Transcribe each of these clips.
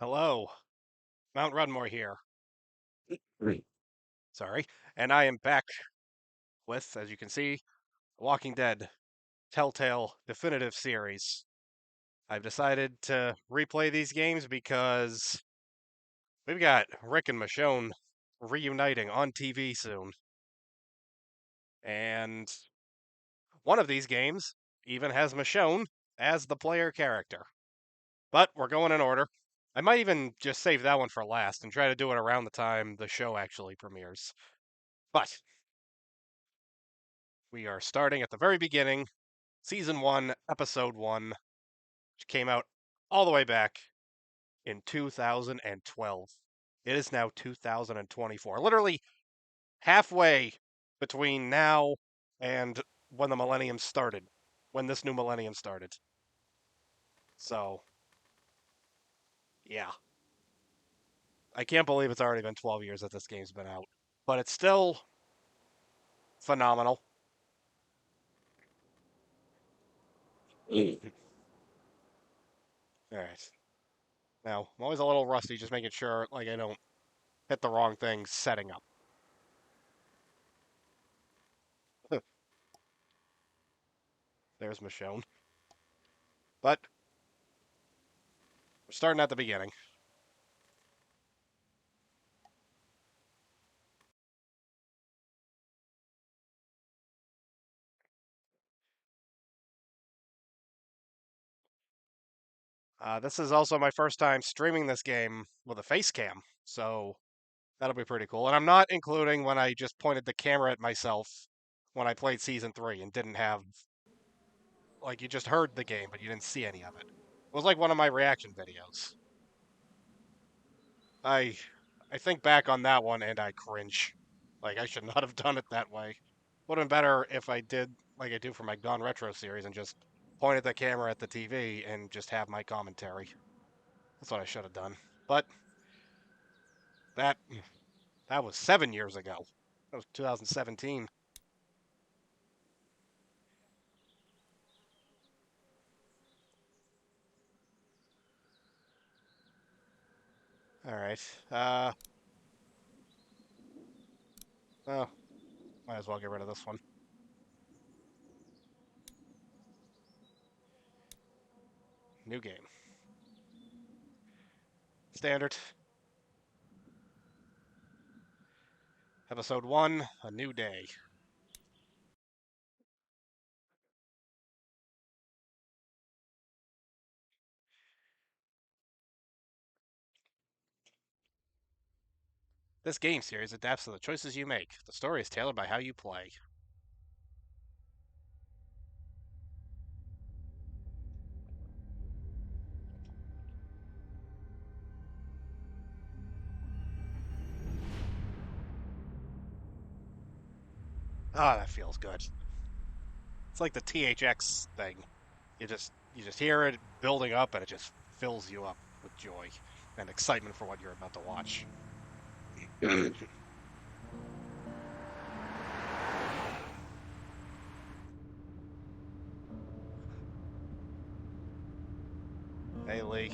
Hello, Mount Rudmore here. Right. Sorry. And I am back with, as you can see, Walking Dead TellTale Definitive Series. I've decided to replay these games because we've got Rick and Michonne reuniting on TV soon. And one of these games even has Michonne as the player character. But we're going in order. I might even just save that one for last and try to do it around the time the show actually premieres. But we are starting at the very beginning, Season 1, Episode 1, which came out all the way back in 2012. It is now 2024. Literally halfway between now and when the millennium started, when this new millennium started. So, yeah. I can't believe it's already been 12 years that this game's been out. But it's still phenomenal. All right. Now, I'm always a little rusty, just making sure like I don't hit the wrong thing setting up. There's Michonne. But we're starting at the beginning. This is also my first time streaming this game with a face cam, so that'll be pretty cool. And I'm not including when I just pointed the camera at myself when I played Season 3 and didn't have, like, you just heard the game, but you didn't see any of it. It was like one of my reaction videos. I I think back on that one and I cringe. Like, I should not have done it that way. Would have been better if I did like I do for my Gone Retro series and just pointed the camera at the TV and just have my commentary. That's what I should have done. But that that was 7 years ago. That was 2017. All right. Oh, might as well get rid of this one. New game. Standard. Episode 1, A New Day. This game series adapts to the choices you make. The story is tailored by how you play. Ah, oh, that feels good. It's like the THX thing. You just hear it building up and it just fills you up with joy and excitement for what you're about to watch. Hey Lee,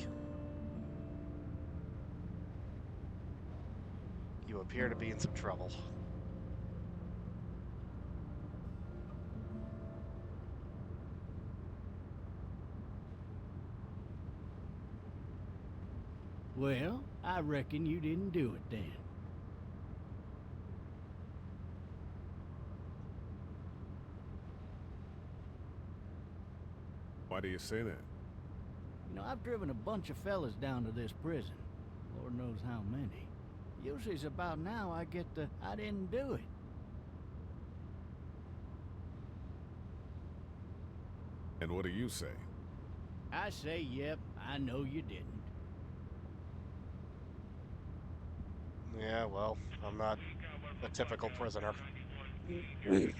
you appear to be in some trouble. Well, I reckon you didn't do it then. Why do you say that? You know, I've driven a bunch of fellas down to this prison. Lord knows how many. Usually it's about now I get the I didn't do it. And what do you say? I say, yep, I know you didn't. Yeah, well, I'm not a typical prisoner. I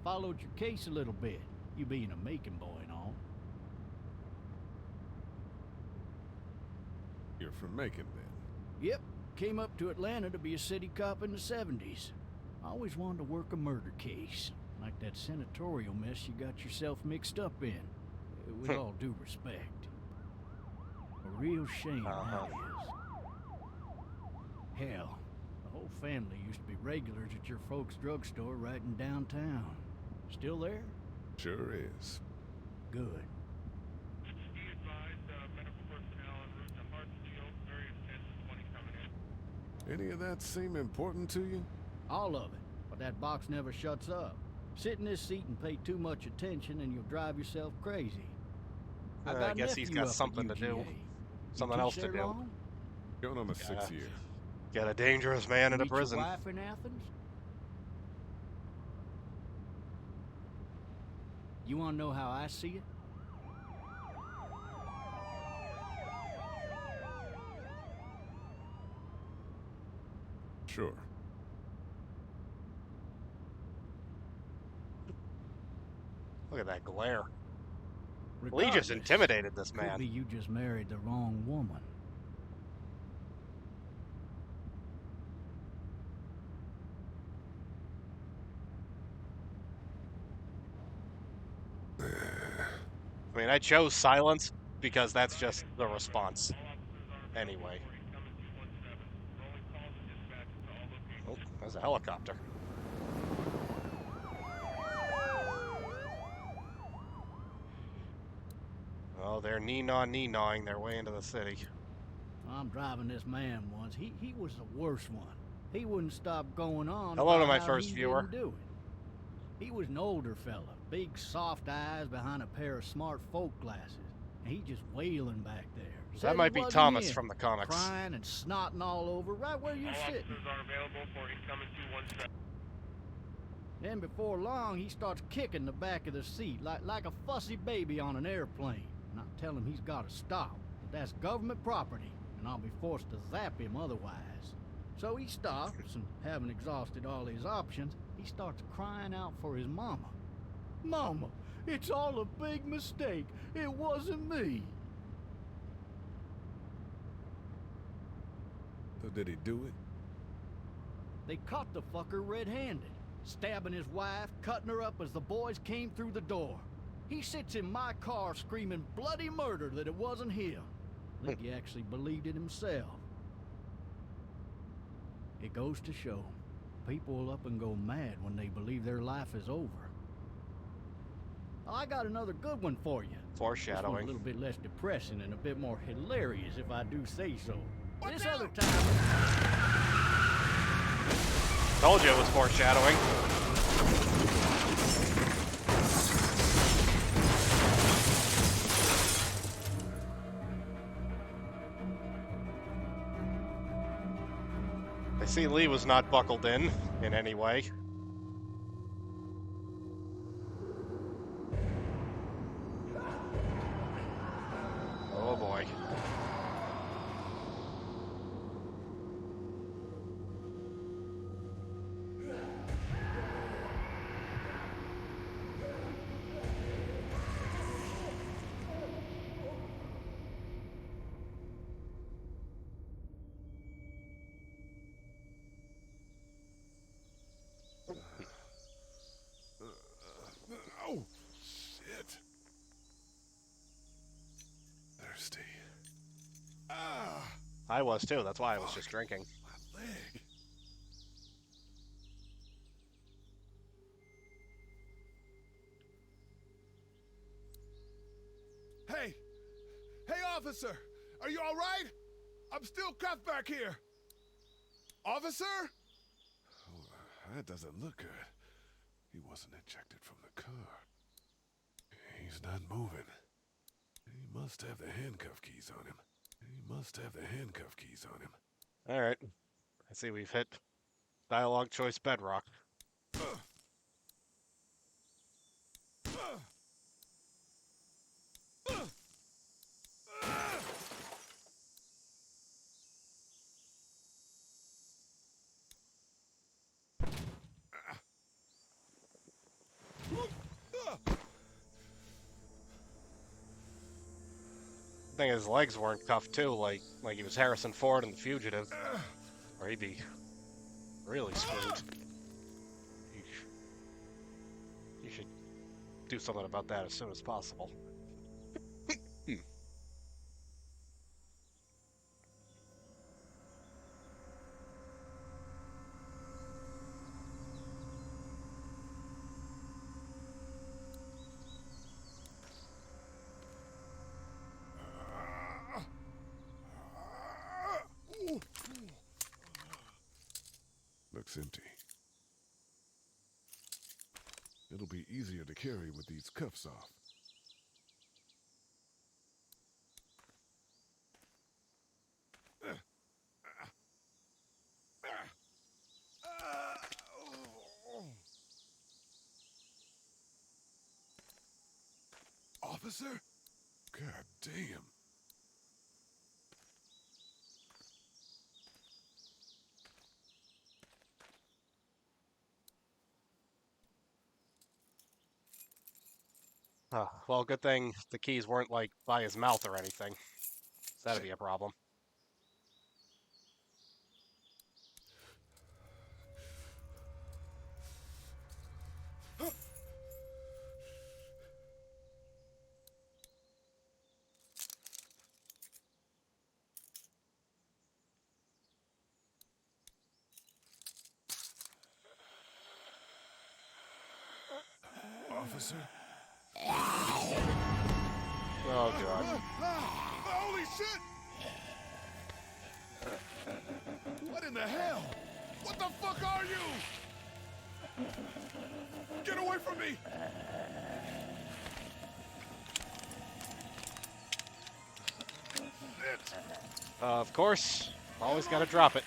followed your case a little bit, you being a Macon boy and all. You're from Macon then. Yep, Came up to Atlanta to be a city cop in the 70s. I always wanted to work a murder case, like that senatorial mess you got yourself mixed up in. With all due respect. A real shame, that is. Hell, the whole family used to be regulars at your folks' drugstore right in downtown. Still there? Sure is. Good. Be advised, medical personnel en route to Hartsfield, various 10 to 20 coming in. Any of that seem important to you? All of it. But that box never shuts up. Sit in this seat and pay too much attention and you'll drive yourself crazy. I guess he's got something to do. Something else to do. Long? Going on the 6th year. Got a dangerous man in a Meet prison. Your wife in Athens? You want to know how I see it? Sure. Look at that glare. Lee just intimidated this Could man. be you just married the wrong woman. I mean, I chose silence because that's just the response. Anyway. Oh, there's a helicopter. Oh, they're nee-gnawing their way into the city. I'm driving this man once. He was the worst one. He wouldn't stop going on. Hello to about my how first he viewer. didn't do it. He was an older fella, big soft eyes behind a pair of smart folk glasses. And he just wailing back there. Said That might he be wasn't Thomas in, from the comics. crying and snotting all over right where you're All sitting. officers are available for incoming 217. Then before long, he starts kicking the back of the seat like a fussy baby on an airplane. And I tell him he's got to stop. That that's government property, and I'll be forced to zap him otherwise. So he stops, and having exhausted all his options, he starts crying out for his mama. Mama, it's all a big mistake. It wasn't me. So did he do it? They caught the fucker red-handed, stabbing his wife, cutting her up as the boys came through the door. He sits in my car screaming bloody murder that it wasn't him. I think he actually believed it himself. It goes to show, people will up and go mad when they believe their life is over. I got another good one for you. This one's Foreshadowing. a little bit less depressing and a bit more hilarious if I do say so. This other time... Told you it was foreshadowing. I see Lee was not buckled in any way. Oh boy. Oh, shit. Thirsty. Ah, I was too, that's why I was just drinking. my leg. Hey! Hey, officer! Are you all right? I'm still cuffed back here. Officer? Oh, that doesn't look good. He wasn't ejected from the car. He's not moving. He must have the handcuff keys on him. He must have the handcuff keys on him. Alright. I see we've hit dialogue choice bedrock. I think his legs weren't cuffed too, like he was Harrison Ford in The Fugitive. Or he'd be really screwed. You should do something about that as soon as possible. Looks empty. It'll be easier to carry with these cuffs off. Officer? God damn. Well, good thing the keys weren't, like, by his mouth or anything. So that'd be a problem. Officer? Oh, God. Holy shit! What in the hell? What the fuck are you? Get away from me! Of course. Always gotta drop it.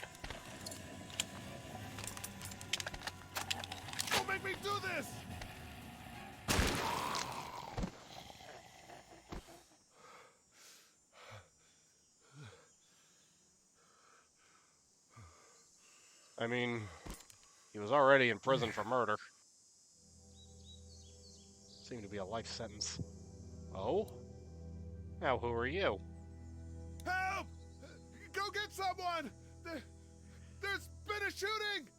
Don't make me do this! I mean, he was already in prison for murder. Seemed to be a life sentence. Oh? Now who are you? Help! Go get someone! There's been a shooting!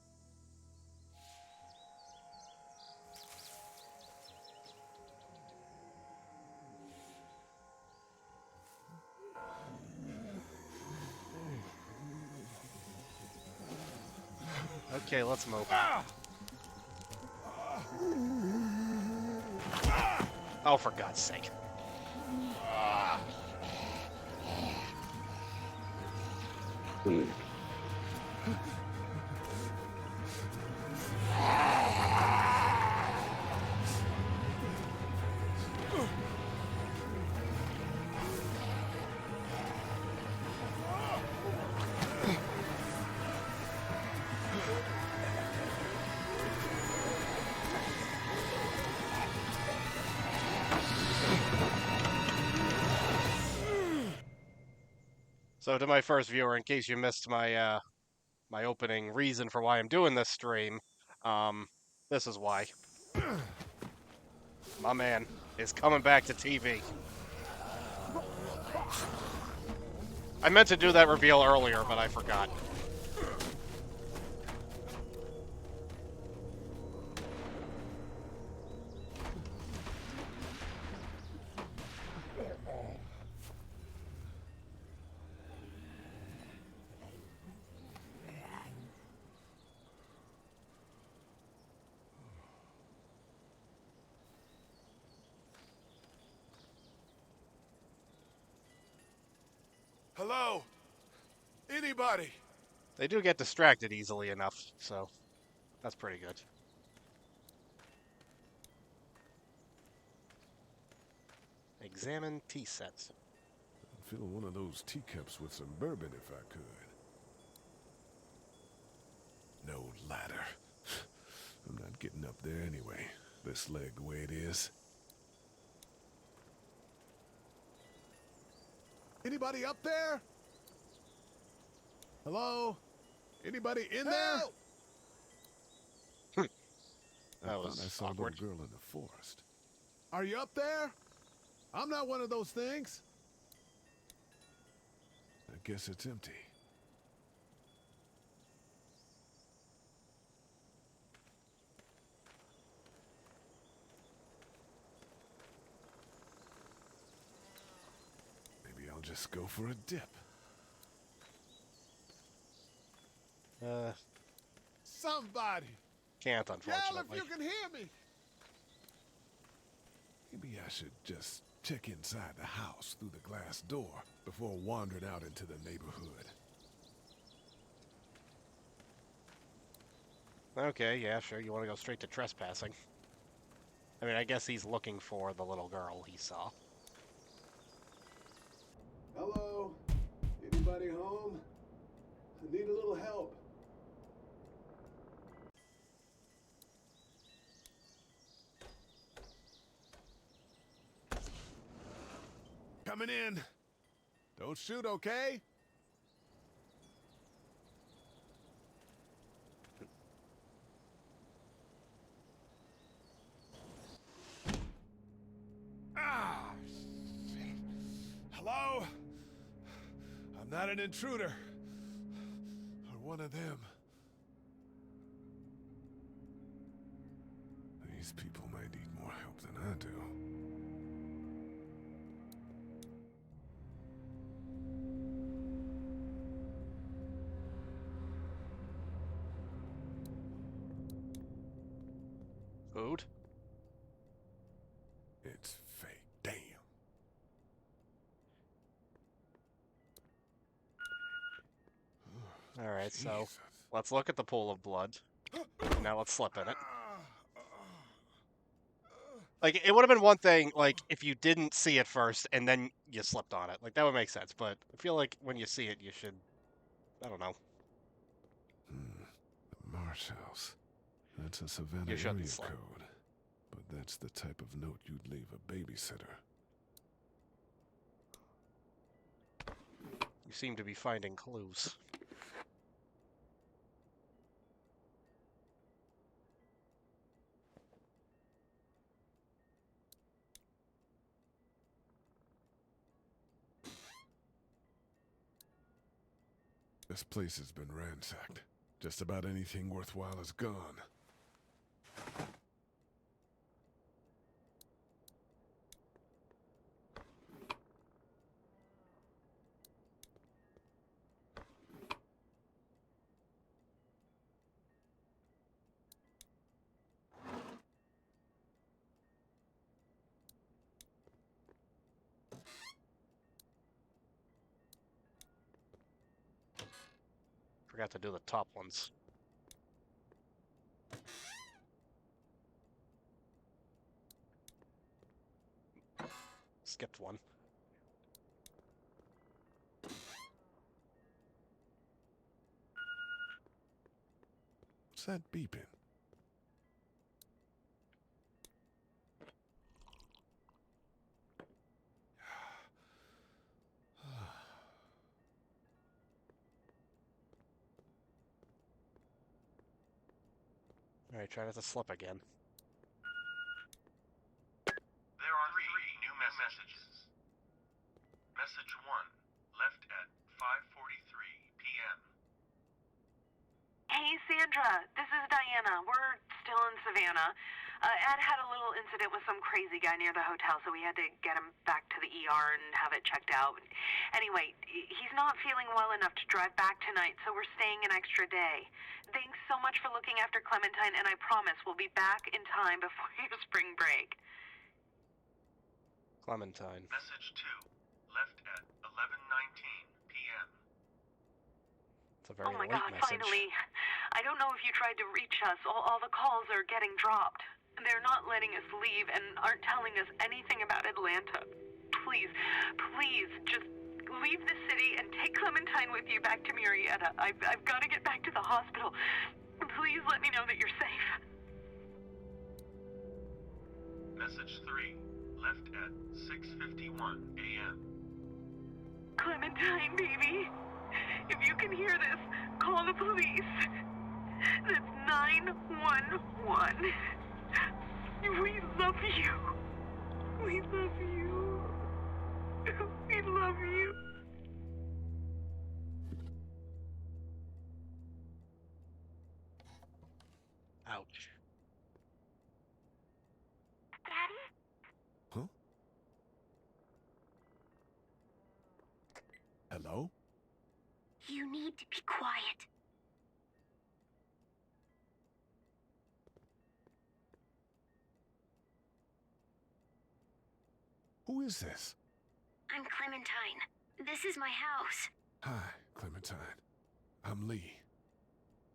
Okay, let's move. Oh, for God's sake. So to my first viewer, in case you missed my my opening reason for why I'm doing this stream, this is why. My man is coming back to TV. I meant to do that reveal earlier, but I forgot. Hello? Anybody? They do get distracted easily enough, so that's pretty good. Examine tea sets. I'd fill one of those teacups with some bourbon if I could. No ladder. I'm not getting up there anyway. This leg the way it is. Anybody up there? Hello? Anybody in there? That was I saw awkward. a little girl in the forest. Are you up there? I'm not one of those things. I guess it's empty. Let's go for a dip. Somebody! Can't, Yell unfortunately. if you can hear me! Maybe I should just check inside the house through the glass door before wandering out into the neighborhood. Okay, yeah, sure. You want to go straight to trespassing. I mean, I guess he's looking for the little girl he saw. Hello? Anybody home? I need a little help. Coming in. Don't shoot, okay? Ah, shit. Hello? I'm not an intruder. Or one of them. These people may need more help than I do. Food? It's fake. Damn. Alright, so Jesus. let's look at the pool of blood. And now let's slip in it. Like, it would have been one thing, like, if you didn't see it first and then you slipped on it. Like, that would make sense. But I feel like when you see it, you should... I don't know. The Marsh House. That's a Savannah You shouldn't area slip. code. But that's the type of note you'd leave a babysitter. You seem to be finding clues. This place has been ransacked. Just about anything worthwhile is gone. Forgot to do the top ones. Skipped one. What's that beeping? Alright, try not to slip again. There are three new messages. Message 1, left at 5:43 p.m. Hey, Sandra. This is Diana. We're still in Savannah. Ed had a little incident with some crazy guy near the hotel, so we had to get him back to the ER and have it checked out. Anyway, he's not feeling well enough to drive back tonight, so we're staying an extra day. Thanks so much for looking after Clementine, and I promise we'll be back in time before your spring break. Clementine. Message 2, left at 11:19 p.m. It's a very Oh my late God, message. finally. I don't know if you tried to reach us. All the calls are getting dropped. They're not letting us leave and aren't telling us anything about Atlanta. Please, please, just leave the city and take Clementine with you back to Murrieta. I've got to get back to the hospital. Please let me know that you're safe. Message 3, left at 6:51 a.m. Clementine, baby. If you can hear this, call the police. That's 911. We love you. We love you. We love you. Ouch. Daddy? Huh? You need to be quiet. Who is this? I'm Clementine. This is my house. Hi, Clementine. I'm Lee.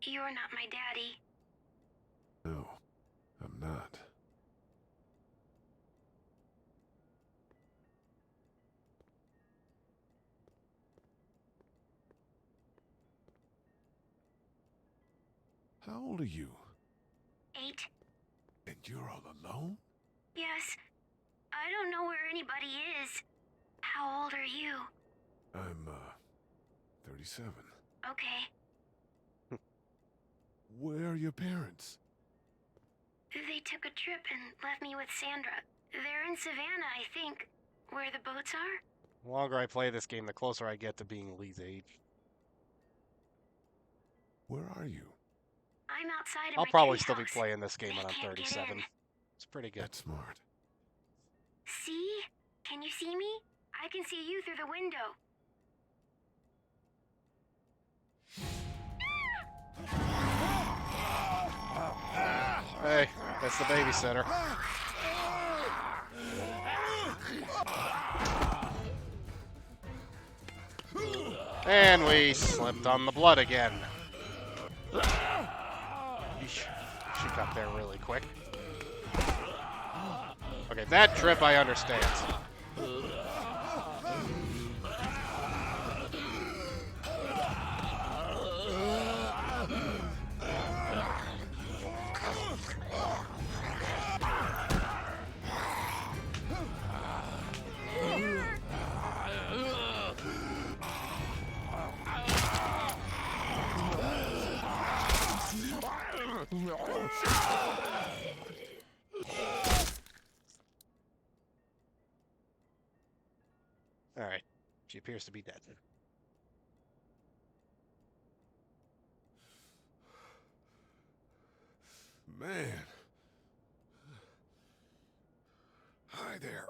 You're not my daddy. No, I'm not. How old are you? 8. And you're all alone? Yes. I don't know where anybody is. How old are you? I'm, 37. Okay. Where are your parents? They took a trip and left me with Sandra. They're in Savannah, I think. Where the boats are? The longer I play this game, the closer I get to being Lee's age. Where are you? I'm outside of I'll my probably tree still be house. playing this game They when I'm can't get 37. in. It's pretty good. That's smart. See? Can you see me? I can see you through the window. Hey, that's the babysitter. And we slipped on the blood again. Yeesh. She got there really quick. Okay, that trip I understand. Alright, she appears to be dead. Man. Hi there.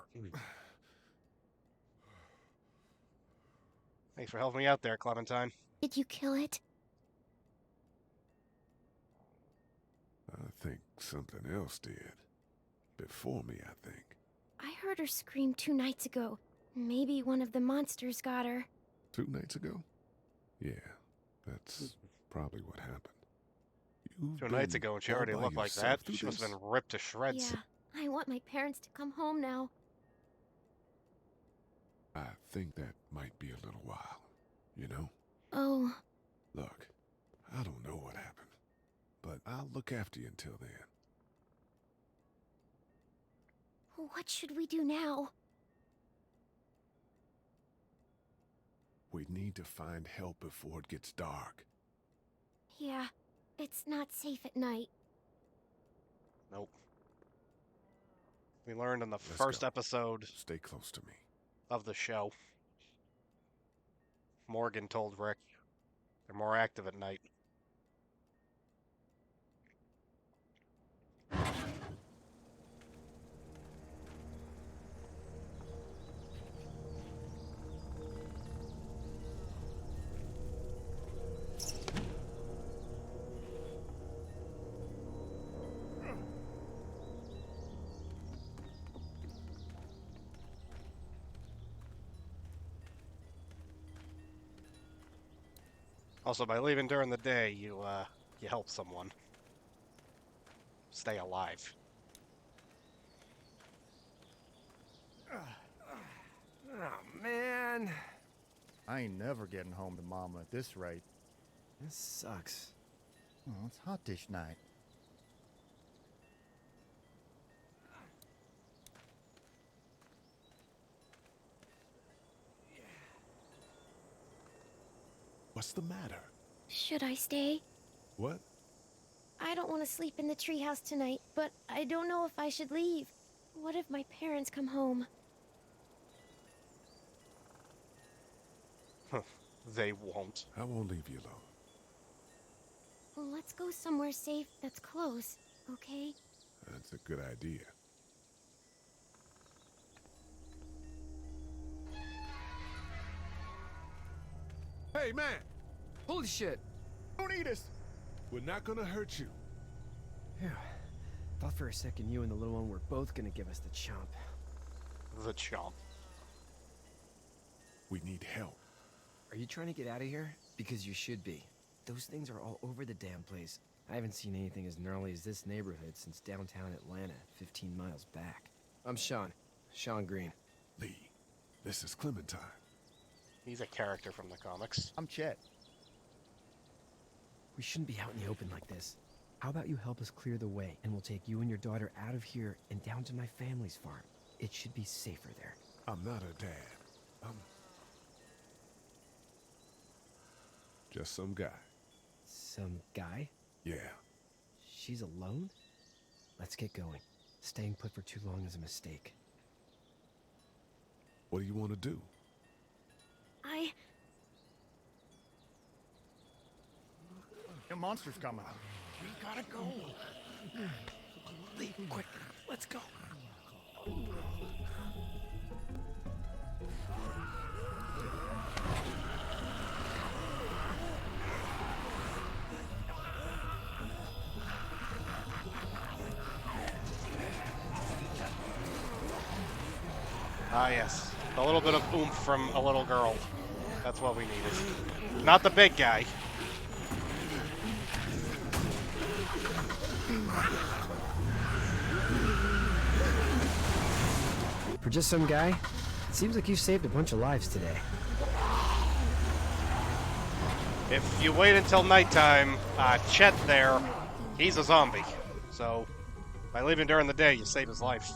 Thanks for helping me out there, Clementine. Did you kill it? I think something else did. Before me, I think. I heard her scream 2 nights ago. Maybe one of the monsters got her. 2 nights ago? Yeah, that's probably what happened. You've 2 nights been ago, and she all already by looked like yourself that. through She must have this? been ripped to shreds. Yeah, I want my parents to come home now. I think that might be a little while, you know? Oh, Look, I don't know what happened, but I'll look after you until then. what should we do now? We need to find help before it gets dark. Yeah, it's not safe at night. Nope. We learned in the Let's first go. episode Stay close to me. of the show. Morgan told Rick they're more active at night. Also, by leaving during the day, you help someone stay alive. Oh, man. I ain't never getting home to Mama at this rate. This sucks. Oh, it's hot dish night. What's the matter? Should I stay? What? I don't want to sleep in the treehouse tonight, but I don't know if I should leave. What if my parents come home? They won't. I won't leave you alone. Well, let's go somewhere safe that's close, okay? That's a good idea. Hey, man! Holy shit! Don't eat us! We're not gonna hurt you. Phew. Thought for a second you and the little one were both gonna give us the chomp. The chomp. We need help. Are you trying to get out of here? Because you should be. Those things are all over the damn place. I haven't seen anything as gnarly as this neighborhood since downtown Atlanta, 15 miles back. I'm Sean. Sean Green. Lee, this is Clementine. He's a character from the comics. I'm Chet. We shouldn't be out in the open like this. How about you help us clear the way, and we'll take you and your daughter out of here and down to my family's farm. It should be safer there. I'm not her dad. I'm just some guy. Some guy? Yeah. She's alone? Let's get going. Staying put for too long is a mistake. What do you want to do? The monster's coming. We gotta go. Lee, quick. Let's go. Ah, yes. A little bit of oomph from a little girl. That's what we needed. Not the big guy. For just some guy, it seems like you've saved a bunch of lives today. If you wait until nighttime, Chet there, he's a zombie. So, by leaving during the day, you save his life.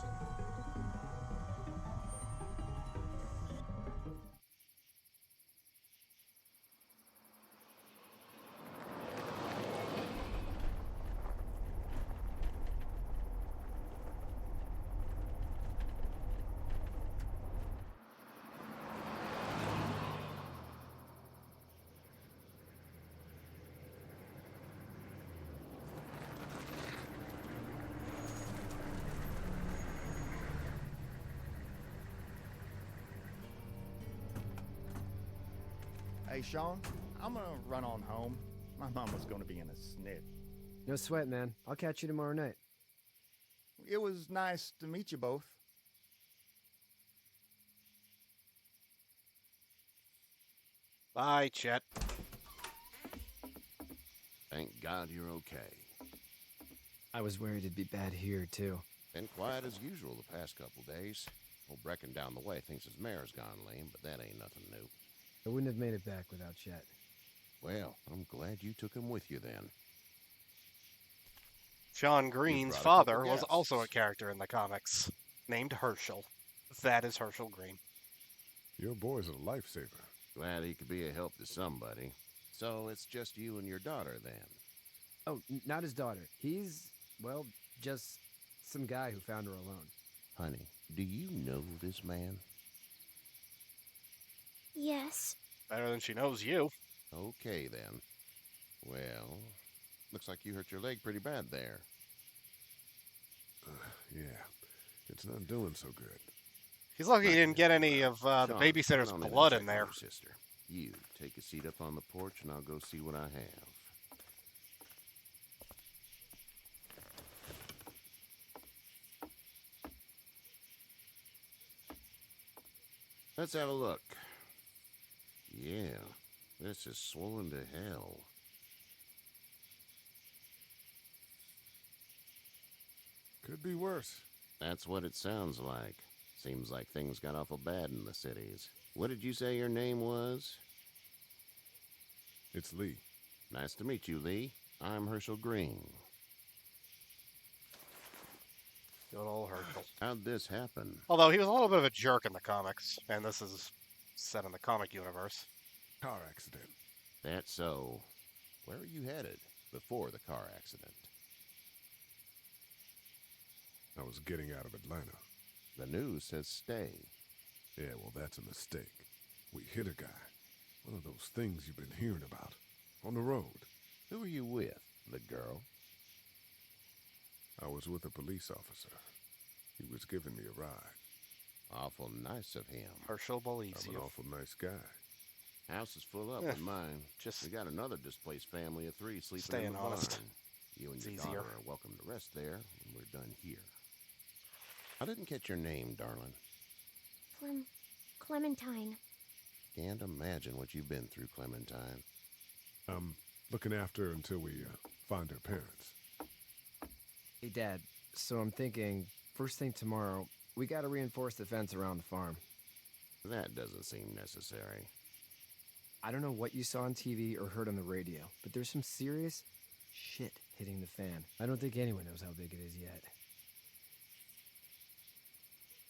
Hey, Sean, I'm gonna run on home. My mama's gonna be in a snit. No sweat, man. I'll catch you tomorrow night. It was nice to meet you both. Bye, Chet. Thank God you're okay. I was worried it'd be bad here, too. Been quiet as usual the past couple days. Old Brecken down the way thinks his mare's gone lame, but that ain't nothing new. I wouldn't have made it back without Chet. Well, I'm glad you took him with you then. Sean Green's brought a father couple was guests. also a character in the comics, named Herschel. That is Herschel Green. Your boy's a lifesaver. Glad he could be a help to somebody. So it's just you and your daughter then? Oh, not his daughter. He's, well, just some guy who found her alone. Honey, do you know this man? Yes. Better than she knows you. Okay then. Well, looks like you hurt your leg pretty bad there. Yeah. It's not doing so good. He's lucky he didn't get any of the Sean, babysitter's come on blood and in check on there. your sister. You take a seat up on the porch and I'll go see what I have. Let's have a look. Yeah, this is swollen to hell. Could be worse. That's what it sounds like. Seems like things got awful bad in the cities. What did you say your name was? It's Lee. Nice to meet you, Lee. I'm Herschel Green. Good old Herschel. How'd this happen? Although he was a little bit of a jerk in the comics, and this is set in the comic universe. Car accident. That's so. Where were you headed before the car accident? I was getting out of Atlanta. The news says stay. Yeah, well, that's a mistake. We hit a guy. One of those things you've been hearing about. On the road. Who were you with? The girl? I was with a police officer. He was giving me a ride. Awful nice of him. Herschel believes I'm an you. awful nice guy. House is full up Eh, with mine. just We got another displaced family of 3 sleeping in staying the honest. barn. You and It's your easier. daughter are welcome to rest there when we're done here. I didn't catch your name, darling. Clementine. Can't imagine what you've been through, Clementine. I'm looking after her until we find her parents. Hey, Dad. So I'm thinking, first thing tomorrow, we gotta reinforce the fence around the farm. That doesn't seem necessary. I don't know what you saw on TV or heard on the radio, but there's some serious shit hitting the fan. I don't think anyone knows how big it is yet.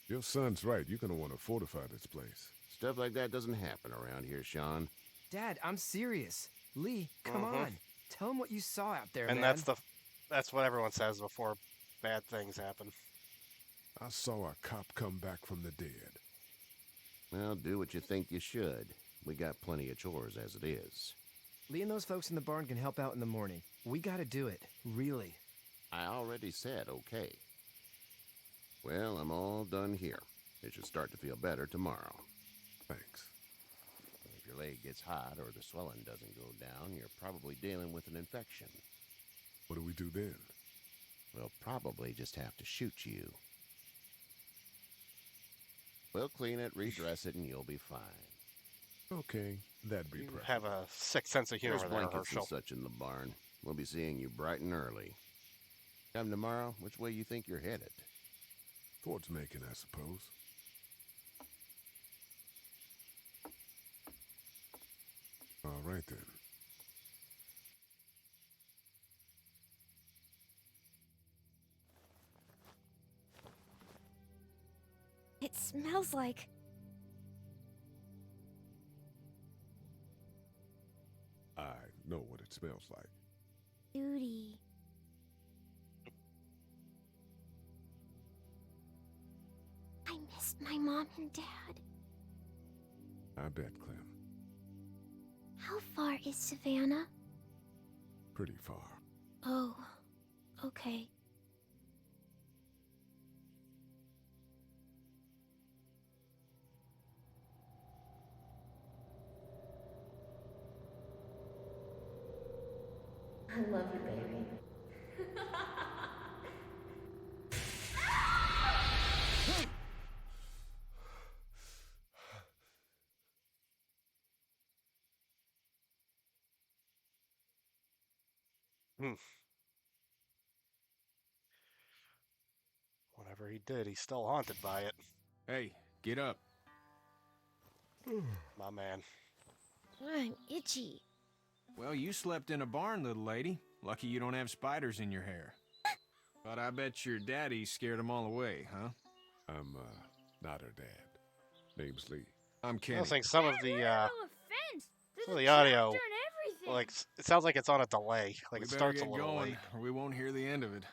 Your son's right. You're gonna want to fortify this place. Stuff like that doesn't happen around here, Sean. Dad, I'm serious. Lee, come on. Tell him what you saw out there, And man. that's what everyone says before bad things happen. I saw a cop come back from the dead. Well, do what you think you should. We got plenty of chores as it is. Lee and those folks in the barn can help out in the morning. We gotta do it. Really. I already said okay. Well, I'm all done here. It should start to feel better tomorrow. Thanks. If your leg gets hot or the swelling doesn't go down, you're probably dealing with an infection. What do we do then? We'll probably just have to shoot you. We'll clean it, redress it, and you'll be fine. Okay, that'd be You perfect. have a sick sense of humor There's there, blankets Herschel. and such in the barn. We'll be seeing you bright and early. Come tomorrow, which way you think you're headed? Towards Macon, I suppose. All right, then. It smells like... I know what it smells like. duty. I missed my mom and dad. I bet, Clem. How far is Savannah? Pretty far. Oh, okay. I love you, baby. Whatever he did, he's still haunted by it. Hey, get up. My man. I'm itchy. Well, you slept in a barn, little lady. Lucky you don't have spiders in your hair. But I bet your daddy scared them all away, huh? I'm, not her dad. Name's Lee. I'm I Kenny. don't think some of the There's the a audio, tractor and everything. like, it sounds like it's on a delay. Like We it better starts a get little going, late. or we won't hear the end of it.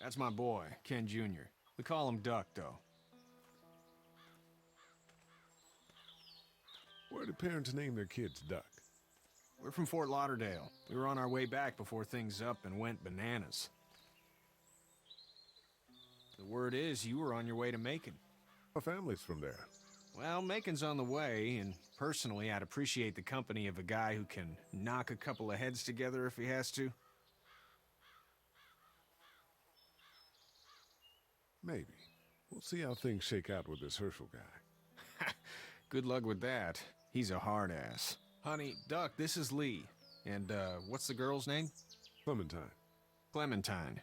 That's my boy, Ken Jr. We call him Duck, though. Where do parents name their kids Duck? We're from Fort Lauderdale. We were on our way back before things up and went bananas. The word is you were on your way to Macon. Our family's from there. Well, Macon's on the way, and personally, I'd appreciate the company of a guy who can knock a couple of heads together if he has to. Maybe. We'll see how things shake out with this Herschel guy. Good luck with that. He's a hard ass. Honey, Duck, this is Lee. And, what's the girl's name? Clementine. Clementine.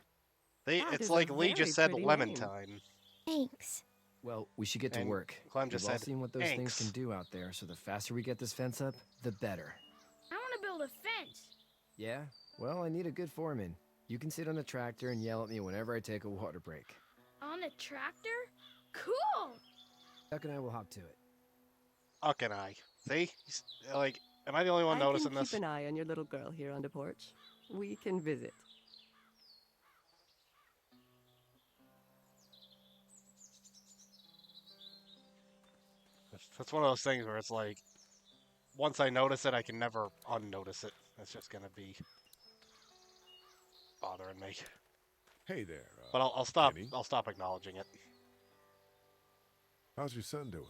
It's like Lee just said Clementine. Thanks. Well, we should get to And work. Clem just We've all said, seen what those things "Thanks." can do out there, so the faster we get this fence up, the better. I want to build a fence. Yeah? Well, I need a good foreman. You can sit on the tractor and yell at me whenever I take a water break. On a tractor? Cool! Duck and I will hop to it. Huck and I. See? Like, am I the only one noticing I this? can keep an eye on your little girl here on the porch. We can visit. That's one of those things where it's like, once I notice it, I can never unnotice it. That's just gonna be bothering me. Hey there. But I'll stop. Kenny. I'll stop acknowledging it. How's your son doing?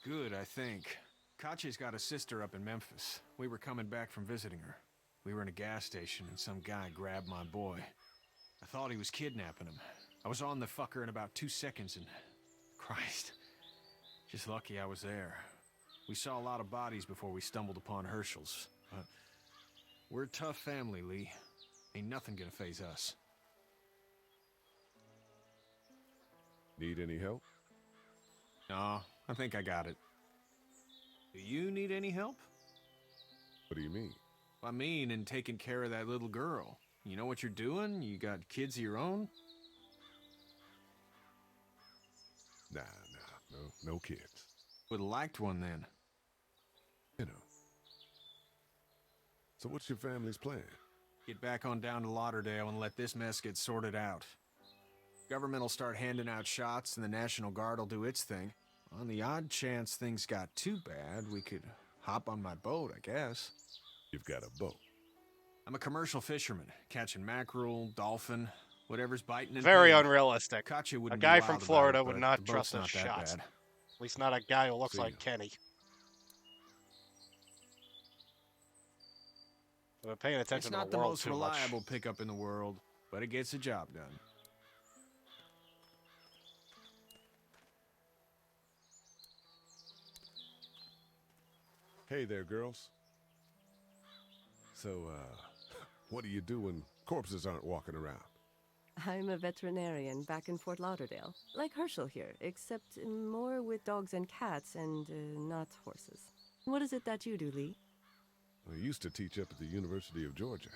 Good, I think. Katya's got a sister up in Memphis. We were coming back from visiting her. We were in a gas station and some guy grabbed my boy. I thought he was kidnapping him. I was on the fucker in about 2 seconds and... Christ. Just lucky I was there. We saw a lot of bodies before we stumbled upon Herschel's. But we're a tough family, Lee. Ain't nothing gonna faze us. Need any help? No, I think I got it. Do you need any help? What do you mean? I mean, in taking care of that little girl. You know what you're doing? You got kids of your own? Nah, no kids. Would've liked one then. You know. So what's your family's plan? Get back on down to Lauderdale and let this mess get sorted out. Government will start handing out shots and the National Guard will do its thing. On the odd chance things got too bad, we could hop on my boat, I guess. You've got a boat. I'm a commercial fisherman, catching mackerel, dolphin, whatever's biting and Very paying. unrealistic. Katya A wouldn't guy be from wild Florida about it, would but not the trust boat's a not that shot. bad. At least not a guy who looks See like ya. Kenny. I've been paying It's attention to not the the world most too much. reliable pickup in the world, but it gets the job done. Hey there, girls. So, what do you do when corpses aren't walking around? I'm a veterinarian back in Fort Lauderdale, like Herschel here, except more with dogs and cats and not horses. What is it that you do, Lee? I used to teach up at the University of Georgia.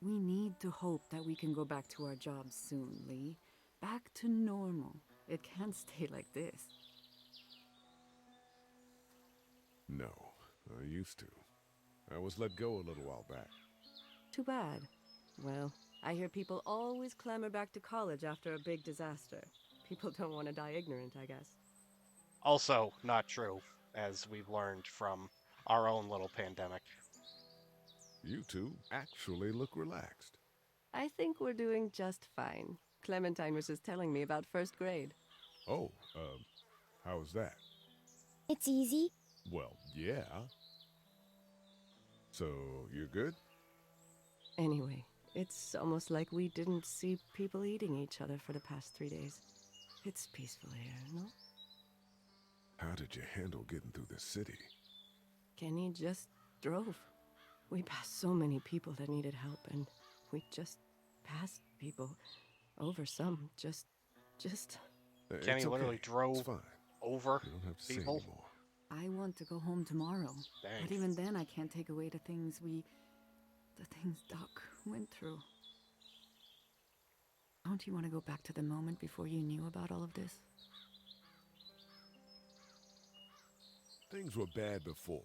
We need to hope that we can go back to our jobs soon, Lee. Back to normal. It can't stay like this. No, I used to. I was let go a little while back. Too bad. Well, I hear people always clamor back to college after a big disaster. People don't want to die ignorant, I guess. Also, not true, as we've learned from our own little pandemic. You two actually look relaxed. I think we're doing just fine. Clementine was just telling me about first grade. Oh, how was that? It's easy. Well, yeah. So, you're good? Anyway, it's almost like we didn't see people eating each other for the past 3 days. It's peaceful here, no? How did you handle getting through the city? Kenny just drove. We passed so many people that needed help, and we just passed people. Over some, just... Kenny It's literally okay. drove It's fine. over You don't have to say people. anymore. I want to go home tomorrow. Dang. But even then, I can't take away the things Doc went through. Don't you want to go back to the moment before you knew about all of this? Things were bad before.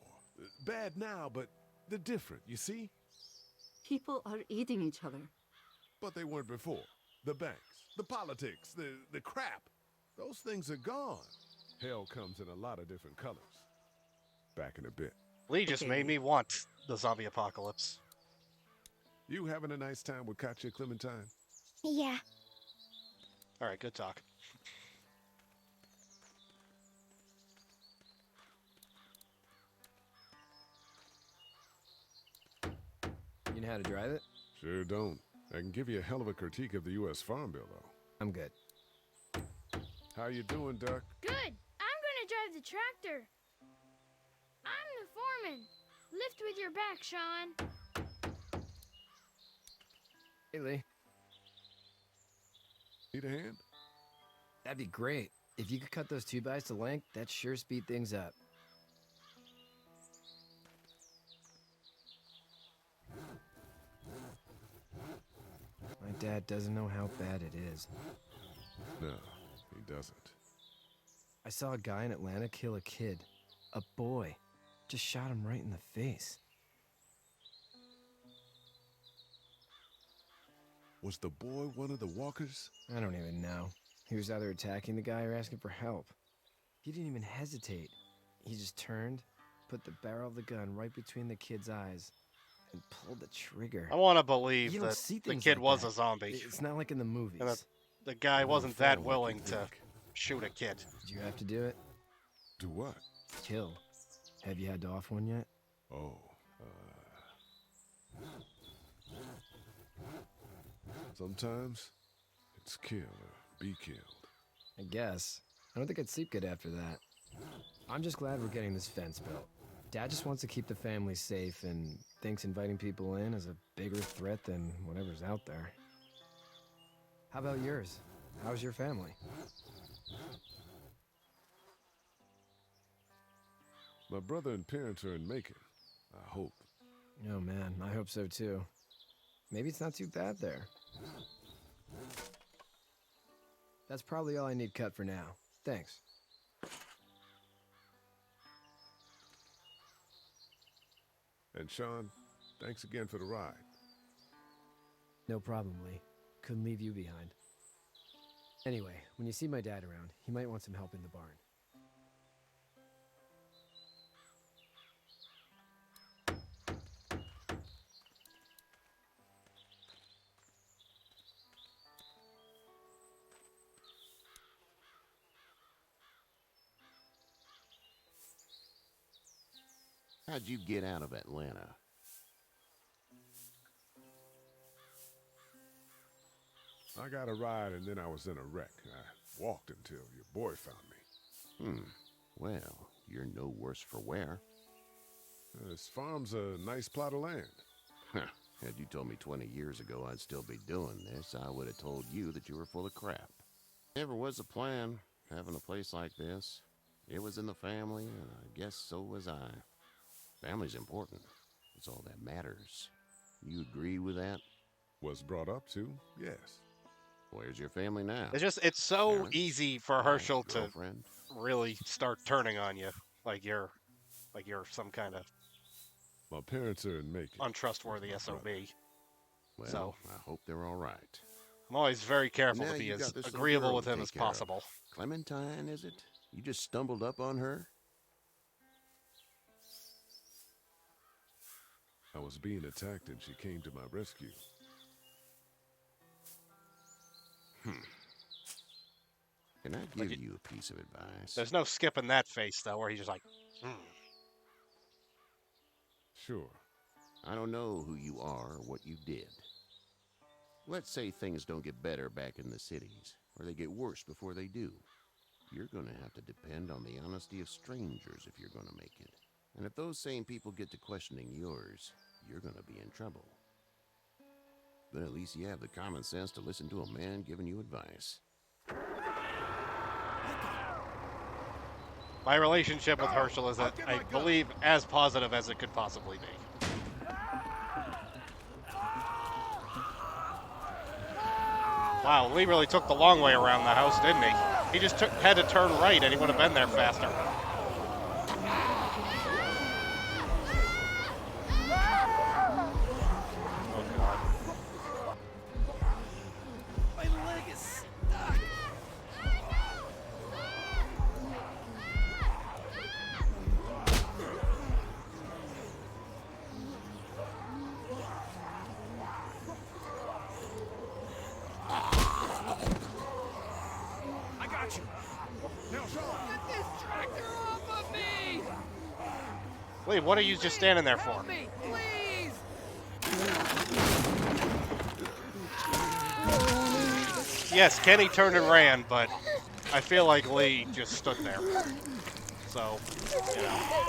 Bad now, but they're different, you see? People are eating each other. But they weren't before. The banks, the politics, the crap. Those things are gone. Hell comes in a lot of different colors. Back in a bit. Lee just made me want the zombie apocalypse. You having a nice time with Katya, Clementine? Yeah. Alright, good talk. You know how to drive it? Sure don't. I can give you a hell of a critique of the U.S. Farm Bill, though. I'm good. How you doing, Duck? Good. I'm gonna drive the tractor. I'm the foreman. Lift with your back, Sean. Hey, Lee. Need a hand? That'd be great. If you could cut those 2x to length, that'd sure speed things up. My dad doesn't know how bad it is. No, he doesn't. I saw a guy in Atlanta kill a kid. A boy. Just shot him right in the face. Was the boy one of the walkers? I don't even know. He was either attacking the guy or asking for help. He didn't even hesitate. He just turned, put the barrel of the gun right between the kid's eyes, and pulled the trigger. I want to believe You don't that see the things kid like was that. a zombie. It's not like in the movies. And that the guy wasn't that willing to shoot a kid. Did you have to do it? Do what? Kill. Have you had to off one yet? Oh, sometimes it's kill or be killed. I guess. I don't think I'd sleep good after that. I'm just glad we're getting this fence built. Dad just wants to keep the family safe and thinks inviting people in is a bigger threat than whatever's out there. How about yours? How's your family? My brother and parents are in Macon. I hope. Oh man, I hope so too. Maybe it's not too bad there. That's probably all I need cut for now. Thanks. And Sean, thanks again for the ride. No problem, Lee. Couldn't leave you behind. Anyway, when you see my dad around, he might want some help in the barn. How'd you get out of Atlanta? I got a ride and then I was in a wreck. I walked until your boy found me. Well, you're no worse for wear. This farm's a nice plot of land. Huh. Had you told me 20 years ago I'd still be doing this, I would have told you that you were full of crap. Never was a plan, having a place like this. It was in the family, and I guess so was I. Family's important. It's all that matters. You agree with that? Was brought up to, yes. Where's your family now? It's so Parents? easy for Herschel to Girlfriend? really start turning on you, like you're some kind of My parents are in Macon. untrustworthy SOB. Well, So I hope they're all right. I'm always very careful Now to be you as got this little agreeable girl with to him take as care of. possible. Clementine, is it? You just stumbled up on her? I was being attacked and she came to my rescue. Can I give you a piece of advice? There's no skipping that face though, where he's just like, Sure. I don't know who you are or what you did. Let's say things don't get better back in the cities, or they get worse before they do. You're going to have to depend on the honesty of strangers if you're going to make it. And if those same people get to questioning yours, you're going to be in trouble. But at least you have the common sense to listen to a man giving you advice. my relationship with Herschel is, I believe, as positive as it could possibly be. Wow, Lee really took the long way around the house, didn't he? He just had to turn right and he would have been there faster. Oh, God. My leg is stuck. I got you. Now, Sean. Get this tractor off of me! Lee, what are you just standing there for? Help me, please! Yes, Kenny turned and ran, but I feel like Lee just stood there. So, you know.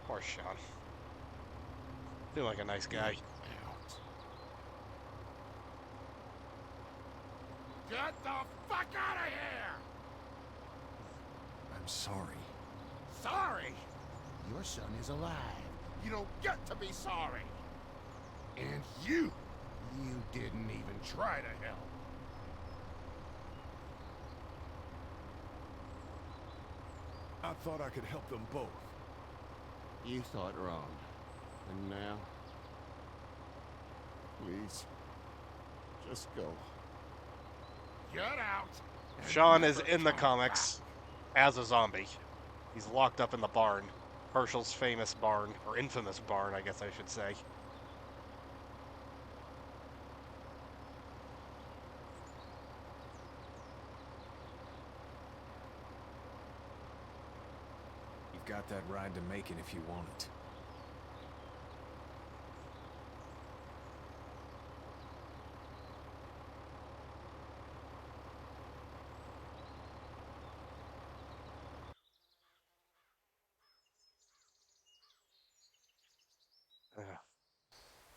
Poor Sean. Feel like a nice guy. Get the fuck out of here! I'm sorry. Sorry? Your son is alive. You don't get to be sorry. And you didn't even try to help. I thought I could help them both. You thought wrong. And now? Please. Just go. Get out! Sean is in the comics. as a zombie. He's locked up in the barn. Herschel's famous barn, or infamous barn, I guess I should say. You've got that ride to Macon if you want it.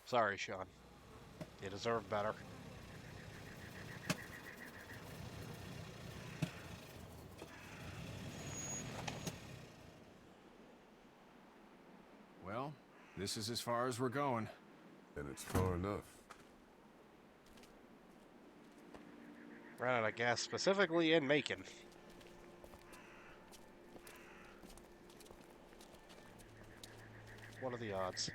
Sorry, Sean. You deserve better. Well, this is as far as we're going. And it's far enough. Ran out of gas specifically in Macon. What are the odds?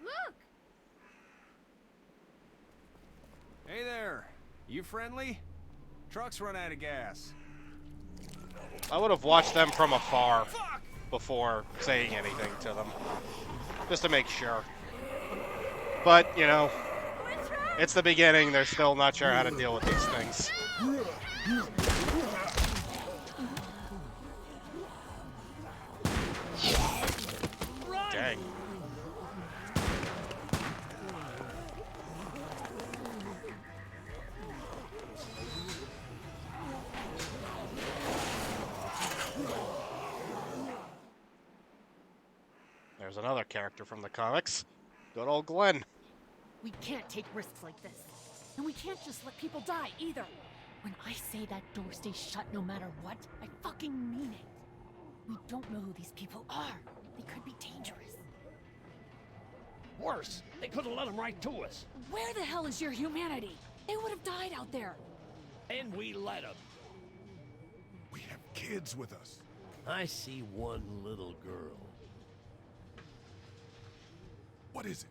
Look! Hey there! You friendly? Truck's run out of gas. I would have watched them from afar before saying anything to them. Just to make sure. But, you know, it's the beginning. They're still not sure how to deal with these things. Dang. There's another character from the comics. Good old Glenn. We can't take risks like this. And we can't just let people die, either. When I say that door stays shut no matter what, I fucking mean it. We don't know who these people are. They could be dangerous. Worse, they could have let them right to us. Where the hell is your humanity? They would have died out there. And we let them. We have kids with us. I see one little girl. What is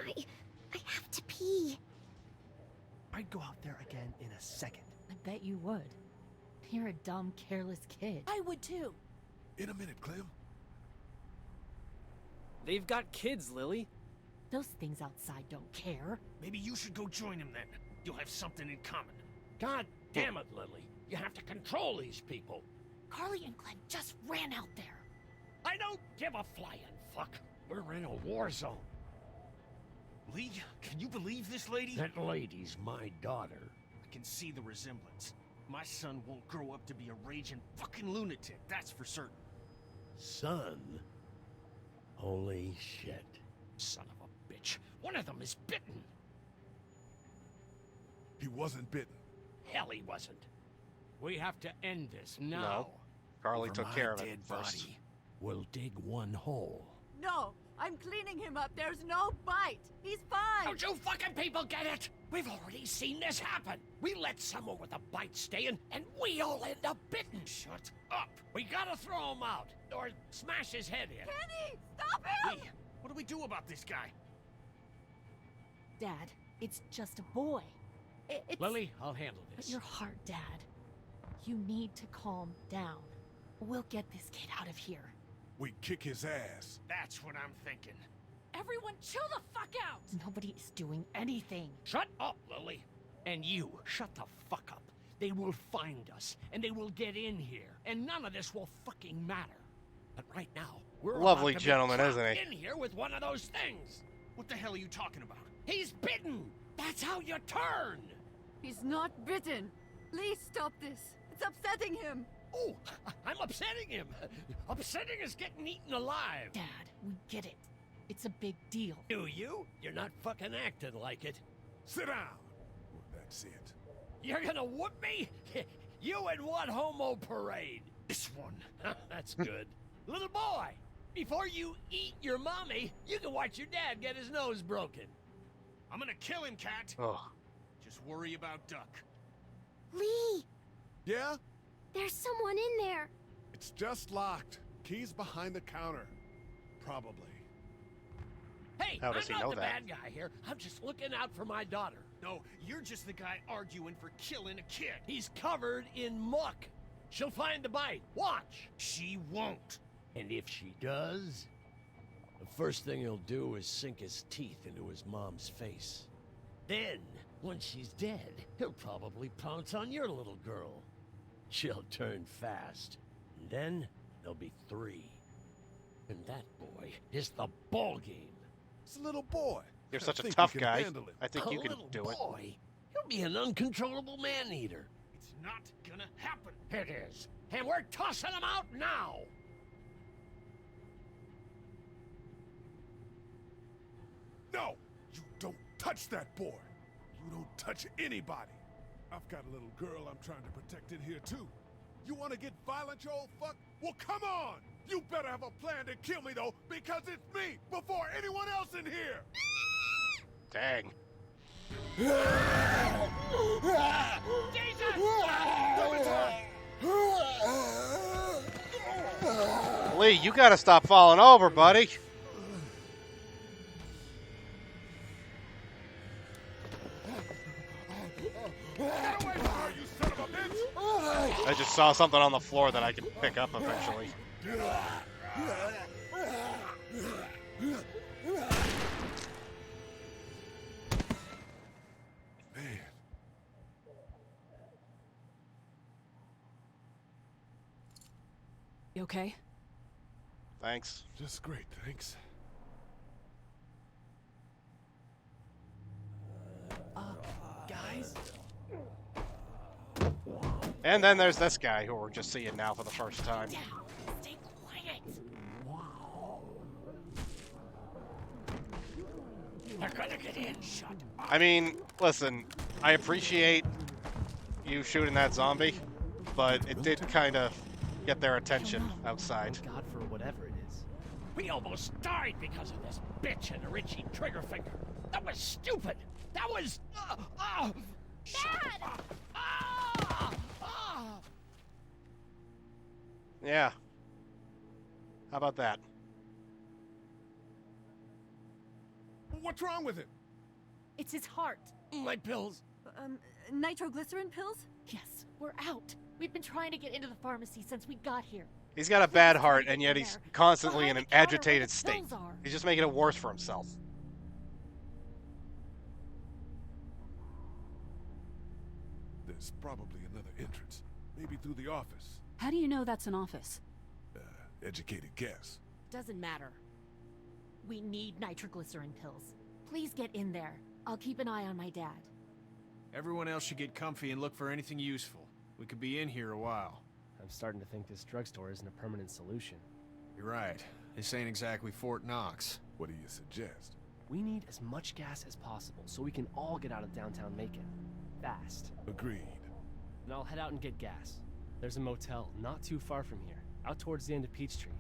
it? I have to pee. I'd go out there again in a second. I bet you would. You're a dumb, careless kid. I would too. In a minute, Clem. They've got kids, Lily. Those things outside don't care. Maybe you should go join them then. You'll have something in common. God damn it, Lily. You have to control these people. Carly and Glenn just ran out there. I don't give a flying fuck. We're in a war zone. Lee, can you believe this lady? That lady's my daughter. I can see the resemblance. My son won't grow up to be a raging fucking lunatic, that's for certain. Son? Holy shit. Son of a bitch. One of them is bitten. He wasn't bitten. Hell, he wasn't. We have to end this now. No. Carly Over took my care of it dead first. body, we'll dig one hole. No, I'm cleaning him up. There's no bite. He's fine. Don't you fucking people get it? We've already seen this happen. We let someone with a bite stay in, and we all end up bitten. Shut up. We gotta throw him out, or smash his head in. Kenny, stop him! Lee, what do we do about this guy? Dad, it's just a boy. It's... Lily, I'll handle But this. your heart, Dad. You need to calm down. We'll get this kid out of here. We kick his ass. That's what I'm thinking. Everyone chill the fuck out! Nobody is doing anything. Shut up, Lily. And you, shut the fuck up. They will find us, and they will get in here, and none of this will fucking matter. But right now, we're Lovely about to gentleman, be isn't trapped he? in here with one of those things. What the hell are you talking about? He's bitten. That's how you turn. He's not bitten. Please stop this. It's upsetting him. Oh, I'm upsetting him. Upsetting is getting eaten alive. Dad, we get it. It's a big deal. Do you? You're not fucking acting like it. Sit down. Well, that's it. You're gonna whoop me? You and what homo parade? This one. That's good. Little boy, before you eat your mommy, you can watch your dad get his nose broken. I'm gonna kill him, Cat. Oh. Just worry about Duck. Lee, Yeah? there's someone in there. It's just locked. Key's behind the counter. Probably. Hey, How I'm does he not know the that? bad guy here. I'm just looking out for my daughter. No, you're just the guy arguing for killing a kid. He's covered in muck. She'll find the bite. Watch. She won't. And if she does, the first thing he'll do is sink his teeth into his mom's face. Then, when she's dead, he'll probably pounce on your little girl. She'll turn fast. And then, there'll be 3. And that boy is the ball game. It's a little boy. You're I such a think tough you can guy. handle him. I think A you can little do it. boy? He'll be an uncontrollable man-eater. It's not gonna happen. It is. And we're tossing him out now. No! You don't touch that boy! You don't touch anybody! I've got a little girl I'm trying to protect in here, too. You want to get violent, you old fuck? Well, come on! You better have a plan to kill me, though, because it's me before anyone else in here! Dang. Lee, you gotta stop falling over, buddy. Get away from her, you son of a bitch! I just saw something on the floor that I can pick up eventually. Man. You okay? Thanks. Just great, thanks. Guys? And then there's this guy who we're just seeing now for the first time. Stay quiet. They're gonna get in. Shut up. I mean, listen, I appreciate you shooting that zombie, but it did kind of get their attention outside. God for whatever it is. We almost died because of this bitch and a Richie trigger finger. That was stupid. That was. Dad! Yeah. How about that? What's wrong with it? It's his heart. My pills. Nitroglycerin pills? Yes, we're out. We've been trying to get into the pharmacy since we got here. He's got a bad heart, and yet in he's there. constantly in Behind an the counter where agitated the state. pills are. He's just making it worse for himself. There's probably another entrance. Maybe through the office. How do you know that's an office? Educated guess. Doesn't matter. We need nitroglycerin pills. Please get in there. I'll keep an eye on my dad. Everyone else should get comfy and look for anything useful. We could be in here a while. I'm starting to think this drugstore isn't a permanent solution. You're right. This ain't exactly Fort Knox. What do you suggest? We need as much gas as possible so we can all get out of downtown Macon. Fast. Agreed. And I'll head out and get gas. There's a motel not too far from here, out towards the end of Peachtree.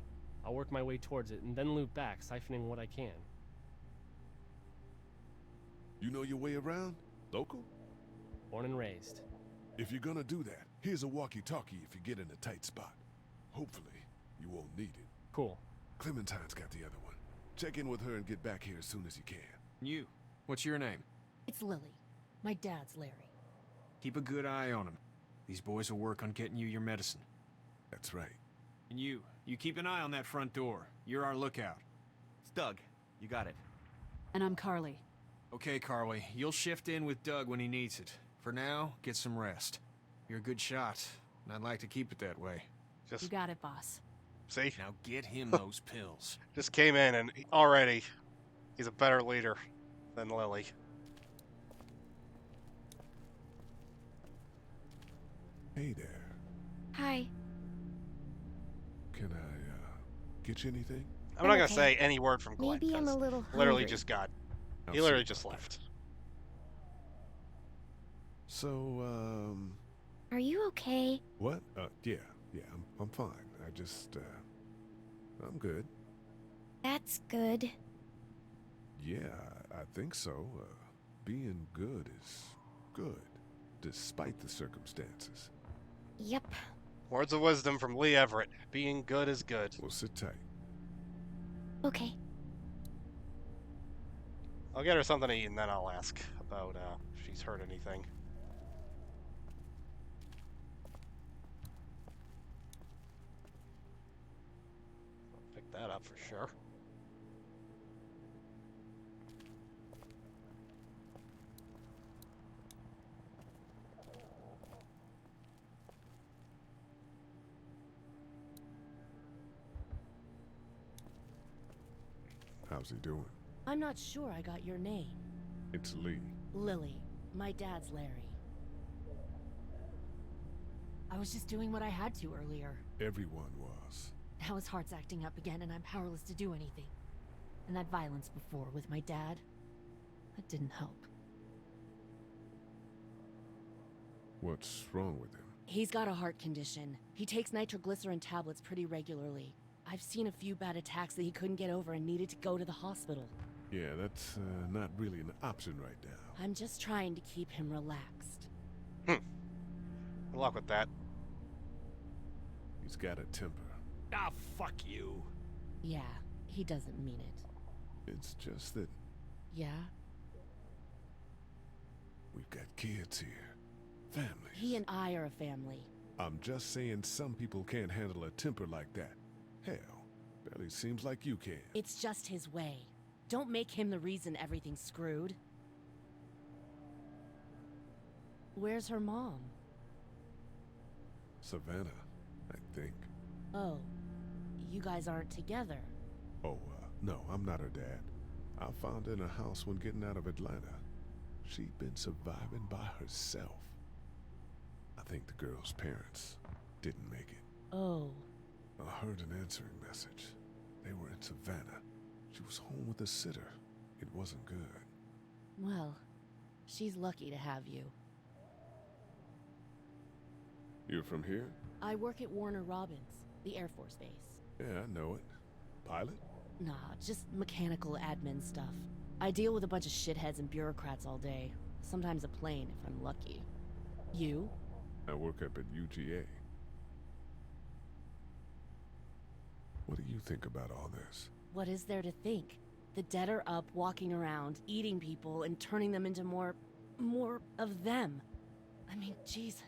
I'll work my way towards it and then loop back, siphoning what I can. You know your way around? Local? Born and raised. If you're gonna do that, here's a walkie-talkie if you get in a tight spot. Hopefully, you won't need it. Cool. Clementine's got the other one. Check in with her and get back here as soon as you can. You. What's your name? It's Lily. My dad's Larry. Keep a good eye on him. These boys will work on getting you your medicine. That's right. And you keep an eye on that front door. You're our lookout. It's Doug. You got it. And I'm Carly. Okay, Carly, you'll shift in with Doug when he needs it. For now, get some rest. You're a good shot, and I'd like to keep it that way. You got it, boss. See? Now get him those pills. Just came in, and already he's a better leader than Lily. Hey there. Hi. Can I, get you anything? I'm not gonna say any word from Glenn. Maybe I'm a 'cause little literally hungry. just got. I'll He see literally about just that. left. So, Are you okay? what? Yeah, I'm fine. I just, I'm good. That's good. Yeah, I think so. Being good is good, despite the circumstances. Yep. Words of wisdom from Lee Everett. Being good is good. Well, sit tight. Okay. I'll get her something to eat, and then I'll ask about if she's heard anything. I'll pick that up for sure. How's he doing? I'm not sure I got your name. It's Lee. Lily. My dad's Larry. I was just doing what I had to earlier. Everyone was. Now his heart's acting up again and I'm powerless to do anything. And that violence before with my dad, that didn't help. What's wrong with him? He's got a heart condition. He takes nitroglycerin tablets pretty regularly. I've seen a few bad attacks that he couldn't get over and needed to go to the hospital. Yeah, that's not really an option right now. I'm just trying to keep him relaxed. Good luck with that. He's got a temper. Ah, fuck you. Yeah, he doesn't mean it. It's just that Yeah? we've got kids here. Families. He and I are a family. I'm just saying some people can't handle a temper like that. Hell, barely seems like you can. It's just his way. Don't make him the reason everything's screwed. Where's her mom? Savannah, I think. Oh, you guys aren't together. Oh, no, I'm not her dad. I found her in a house when getting out of Atlanta. She'd been surviving by herself. I think the girl's parents didn't make it. Oh. I heard an answering message. They were in Savannah. She was home with a sitter. It wasn't good. Well, she's lucky to have you. You're from here? I work at Warner Robins, the Air Force Base. Yeah, I know it. Pilot? Nah, just mechanical admin stuff. I deal with a bunch of shitheads and bureaucrats all day. Sometimes a plane, if I'm lucky. You? I work up at UGA. What do you think about all this? What is there to think? The dead are up, walking around, eating people, and turning them into more of them. I mean, Jesus.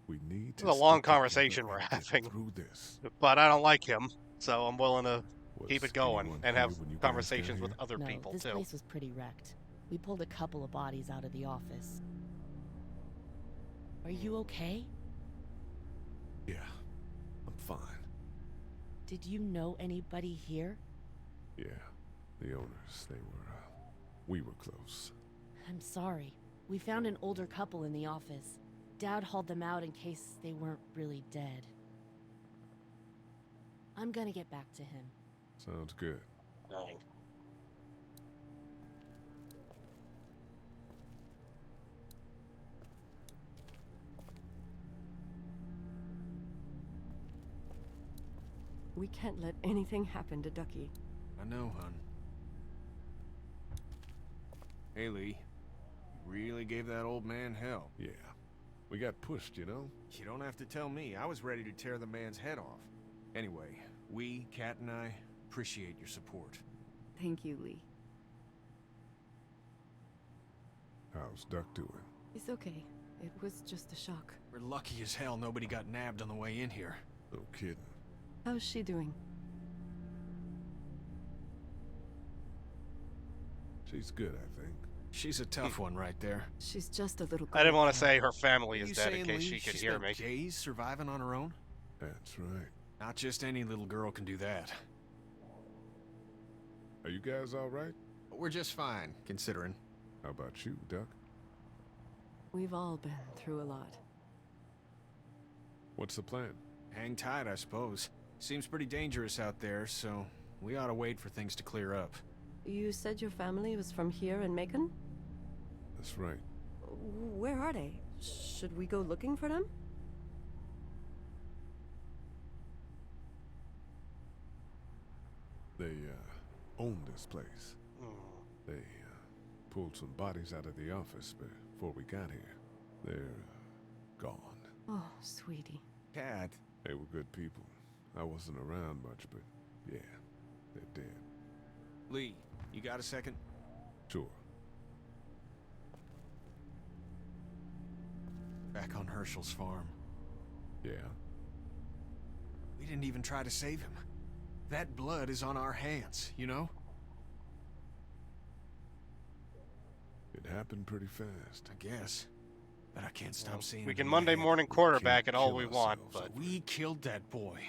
We need It's to a long stick together conversation we're and get having. through this. But I don't like him, so I'm willing to keep Was it going anyone and here have when you guys conversations got with here? other No, people, this too. place was pretty wrecked. We pulled a couple of bodies out of the office. Are you okay? Yeah, I'm fine. Did you know anybody here? Yeah, the owners, we were close. I'm sorry. We found an older couple in the office. Dad hauled them out in case they weren't really dead. I'm gonna get back to him. Sounds good. Dang. We can't let anything happen to Ducky. I know, hon. Hey, Lee. You really gave that old man hell. Yeah. We got pushed, you know? You don't have to tell me. I was ready to tear the man's head off. Anyway, we, Kat and I, appreciate your support. Thank you, Lee. How's Duck doing? It's okay. It was just a shock. We're lucky as hell nobody got nabbed on the way in here. No kidding. How's she doing? She's good, I think. She's a tough one right there. She's just a little I didn't girl. want to say her family is You dead in saying, case Lee, she could she hear spent me. days surviving on her own? That's right. Not just any little girl can do that. Are you guys all right? We're just fine, considering. How about you, Duck? We've all been through a lot. What's the plan? Hang tight, I suppose. Seems pretty dangerous out there, so we ought to wait for things to clear up. You said your family was from here in Macon? That's right. Where are they? Should we go looking for them? They, own this place. They, pulled some bodies out of the office before we got here. They're, gone. Oh, sweetie. Kat. They were good people. I wasn't around much, but yeah, they're dead. Lee, you got a second? Sure. Back on Herschel's farm. Yeah? We didn't even try to save him. That blood is on our hands, you know? It happened pretty fast. I guess. But I can't stop seeing it. We can in my Monday head. morning quarterback it all we want, but We killed that boy.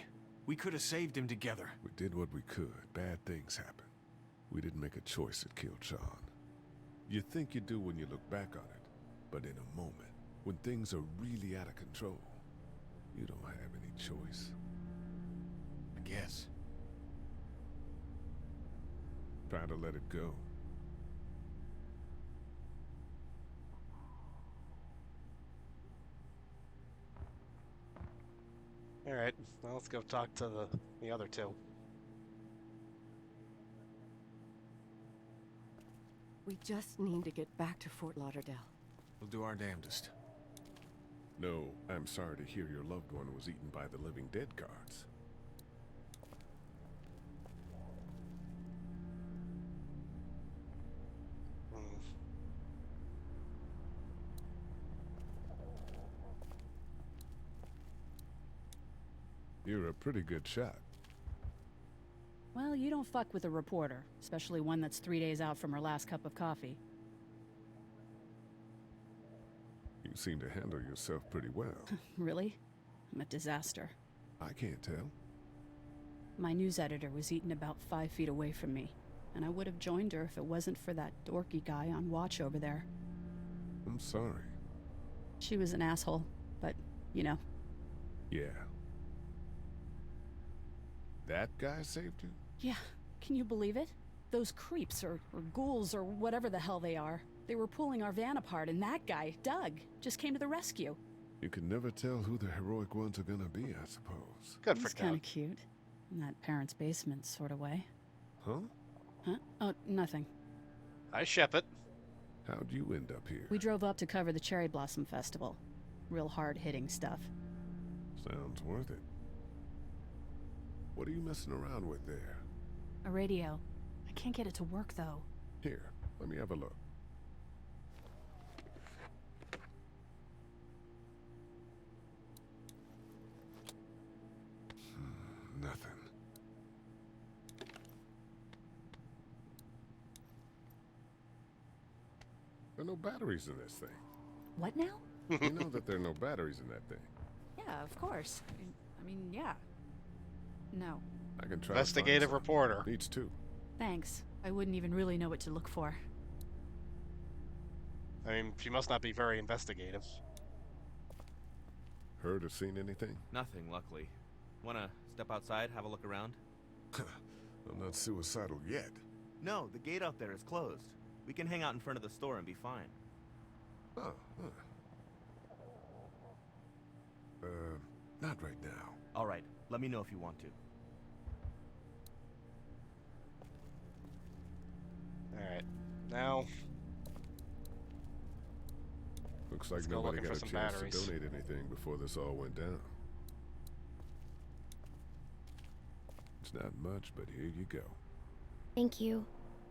We could have saved him together. We did what we could. Bad things happen. We didn't make a choice that killed Sean. You think you do when you look back on it, but in a moment, when things are really out of control, you don't have any choice. I guess. Try to let it go. all right. Well, let's go talk to the other two. We just need to get back to Fort Lauderdale. We'll do our damnedest. No, I'm sorry to hear your loved one was eaten by the living dead guards. You're a pretty good shot. Well, you don't fuck with a reporter, especially one that's 3 days out from her last cup of coffee. You seem to handle yourself pretty well. Really? I'm a disaster. I can't tell. My news editor was eaten about 5 feet away from me, and I would have joined her if it wasn't for that dorky guy on watch over there. I'm sorry. She was an asshole, but, you know. Yeah. That guy saved you? Yeah, can you believe it? Those creeps, or ghouls, or whatever the hell they are. They were pulling our van apart, and that guy, Doug, just came to the rescue. You can never tell who the heroic ones are gonna be, I suppose. Good for He's kind of cute. In that parents' basement sort of way. Huh? Huh? Oh, nothing. I ship it. How'd you end up here? We drove up to cover the Cherry Blossom Festival. Real hard-hitting stuff. Sounds worth it. What are you messing around with there? A radio. I can't get it to work, though. Here, let me have a look. Nothing. There are no batteries in this thing. What now? You know that there are no batteries in that thing. Yeah, of course. I mean, yeah. No. I can try. Investigative reporter. Needs two. Thanks. I wouldn't even really know what to look for. I mean, she must not be very investigative. Heard or seen anything? Nothing, luckily. Wanna step outside, have a look around? I'm not suicidal yet. No, the gate out there is closed. We can hang out in front of the store and be fine. Oh, not right now. Alright, let me know if you want to. Alright, now... Looks like let's go nobody looking got for a some chance batteries. to donate anything before this all went down. It's not much, but here you go. Thank you.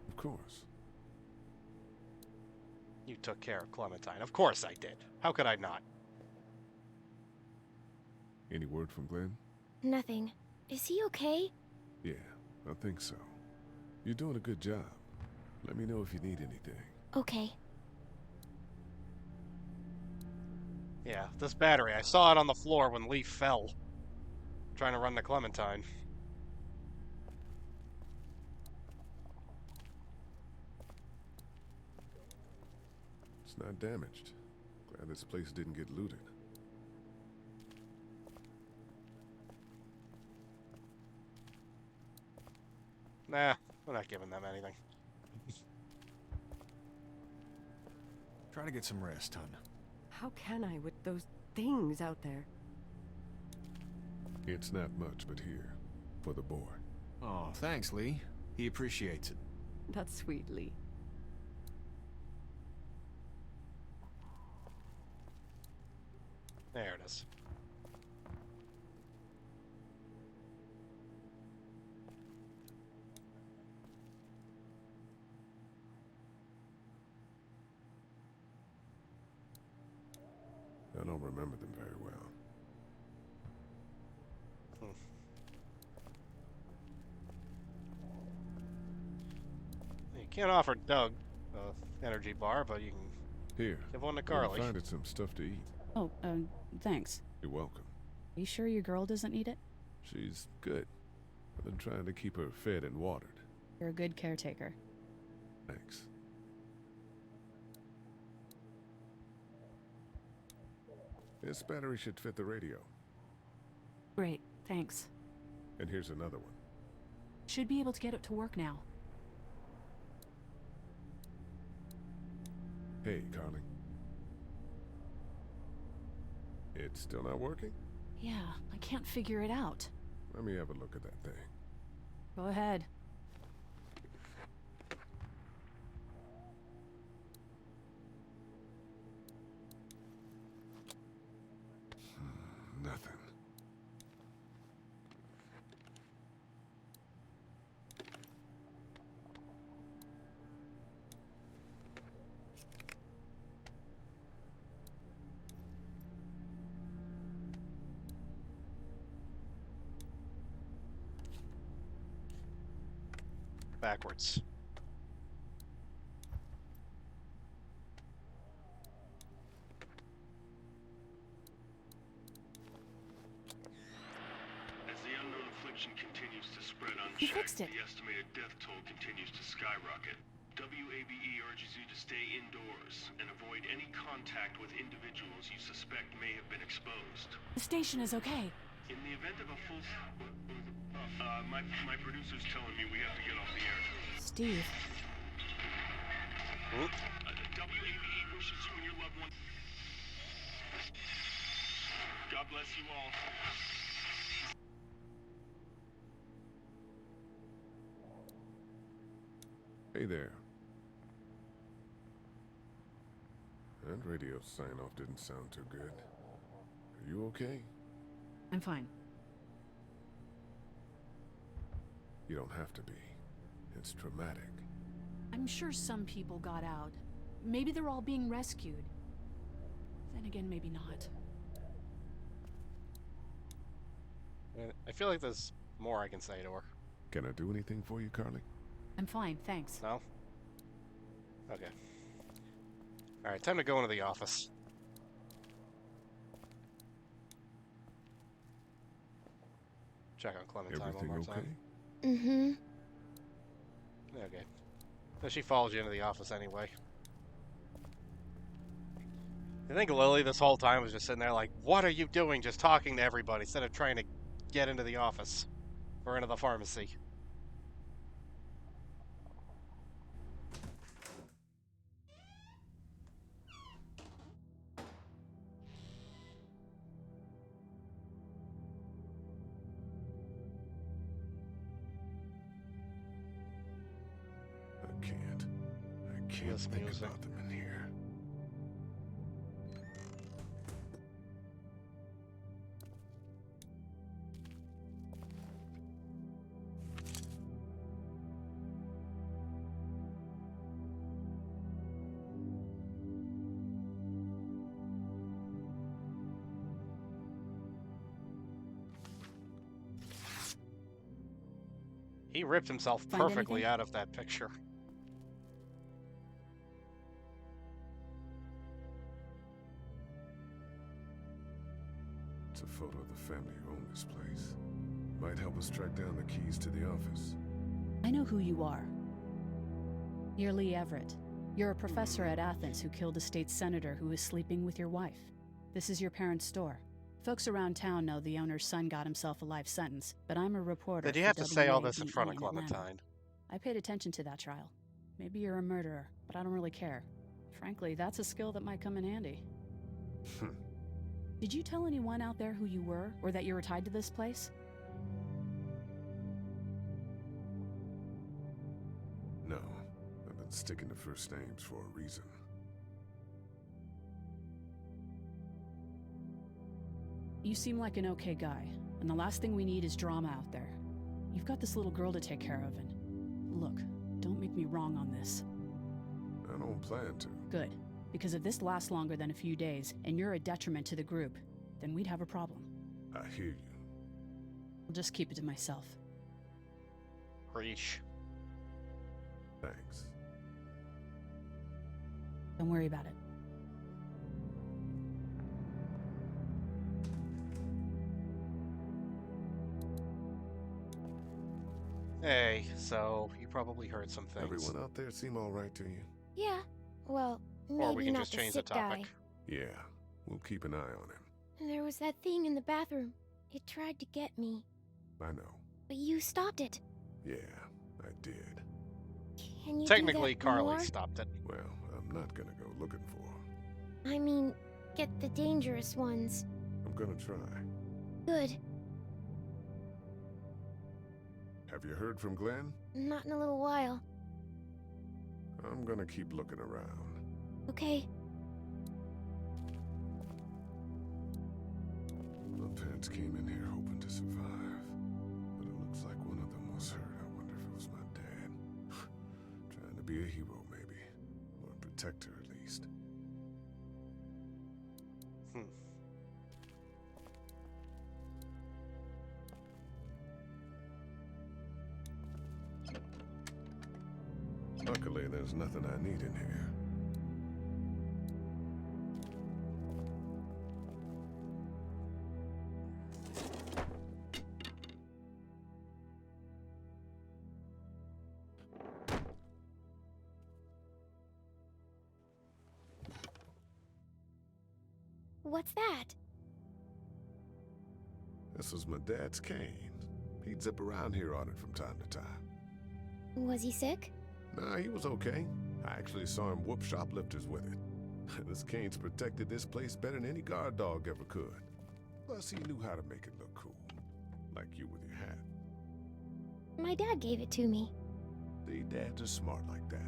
Of course. You took care of Clementine. Of course I did. How could I not? Any word from Glenn? Nothing. Is he okay? Yeah, I think so. You're doing a good job. Let me know if you need anything. Okay. Yeah, this battery. I saw it on the floor when Leaf fell. Trying to run to Clementine. It's not damaged. Glad this place didn't get looted. Nah, we're not giving them anything. Try to get some rest, hon. How can I with those things out there? It's not much, but here. For the boy. Oh, thanks, Lee. He appreciates it. That's sweet, Lee. There it is. don't remember them very well. You can't offer Doug a energy bar, but you can Here, give one to go and Carly. find it some stuff to eat. Oh, thanks. You're welcome. Are you sure your girl doesn't need it? She's good. I've been trying to keep her fed and watered. You're a good caretaker. Thanks. This battery should fit the radio. Great, thanks. And here's another one. Should be able to get it to work now. Hey, Carly. It's still not working? Yeah, I can't figure it out. Let me have a look at that thing. Go ahead. Nothing. Backwards. As the unknown affliction continues to spread He unchecked, fixed it. the estimated death toll continues to skyrocket. WABE urges you to stay indoors and avoid any contact with individuals you suspect may have been exposed. The station is okay. In the event of a full... my producer's telling me we have to get off the air. Steve. WABE wishes you and your loved one... God bless you all. Hey there. That radio sign-off didn't sound too good. Are you okay? I'm fine. You don't have to be. It's traumatic. I'm sure some people got out. Maybe they're all being rescued. Then again, maybe not. I feel like there's more I can say to her. Can I do anything for you, Carly? I'm fine, thanks. No? Okay. Alright, time to go into the office. Check on Clementine Everything one more okay? time. Mm-hmm. Okay. So she follows you into the office anyway. I think Lily this whole time was just sitting there like, what are you doing just talking to everybody instead of trying to get into the office or into the pharmacy? I can't think about them in here. He ripped himself Find perfectly anything? out of that picture. It's a photo of the family who owned this place. Might help us track down the keys to the office. I know who you are. You're Lee Everett. You're a professor at Athens who killed a state senator who was sleeping with your wife. This is your parents' store. Folks around town know the owner's son got himself a life sentence, but I'm a reporter. Did you for have to say all this in WABE front of Atlanta. Clementine? I paid attention to that trial. Maybe you're a murderer, but I don't really care. Frankly, that's a skill that might come in handy. Did you tell anyone out there who you were, or that you were tied to this place? No, I've been sticking to first names for a reason. You seem like an okay guy, and the last thing we need is drama out there. You've got this little girl to take care of, and look, don't make me wrong on this. I don't plan to. Good. Because if this lasts longer than a few days, and you're a detriment to the group, then we'd have a problem. I hear you. I'll just keep it to myself. Preach. Thanks. Don't worry about it. Hey, so you probably heard some things. Everyone out there seem all right to you? Yeah. Well, Or we maybe can not just the change the sick guy. topic. Yeah, we'll keep an eye on him. And there was that thing in the bathroom. It tried to get me. I know. But you stopped it. Yeah, I did. Can you Technically, do that Carly more? stopped it. Well, I'm not gonna go looking for him. I mean, get the dangerous ones. I'm gonna try. Good. Have you heard from Glenn? Not in a little while. I'm gonna keep looking around. Okay. My parents came in here hoping to survive, but it looks like one of them was hurt. I wonder if it was my dad. Trying to be a hero, maybe. Or a protector, at least. Luckily, there's nothing I need in here. What's that? This was my dad's cane. He'd zip around here on it from time to time. Was he sick? Nah, he was okay. I actually saw him whoop shoplifters with it. This cane's protected this place better than any guard dog ever could. Plus, he knew how to make it look cool. Like you with your hat. My dad gave it to me. See, dads are smart like that.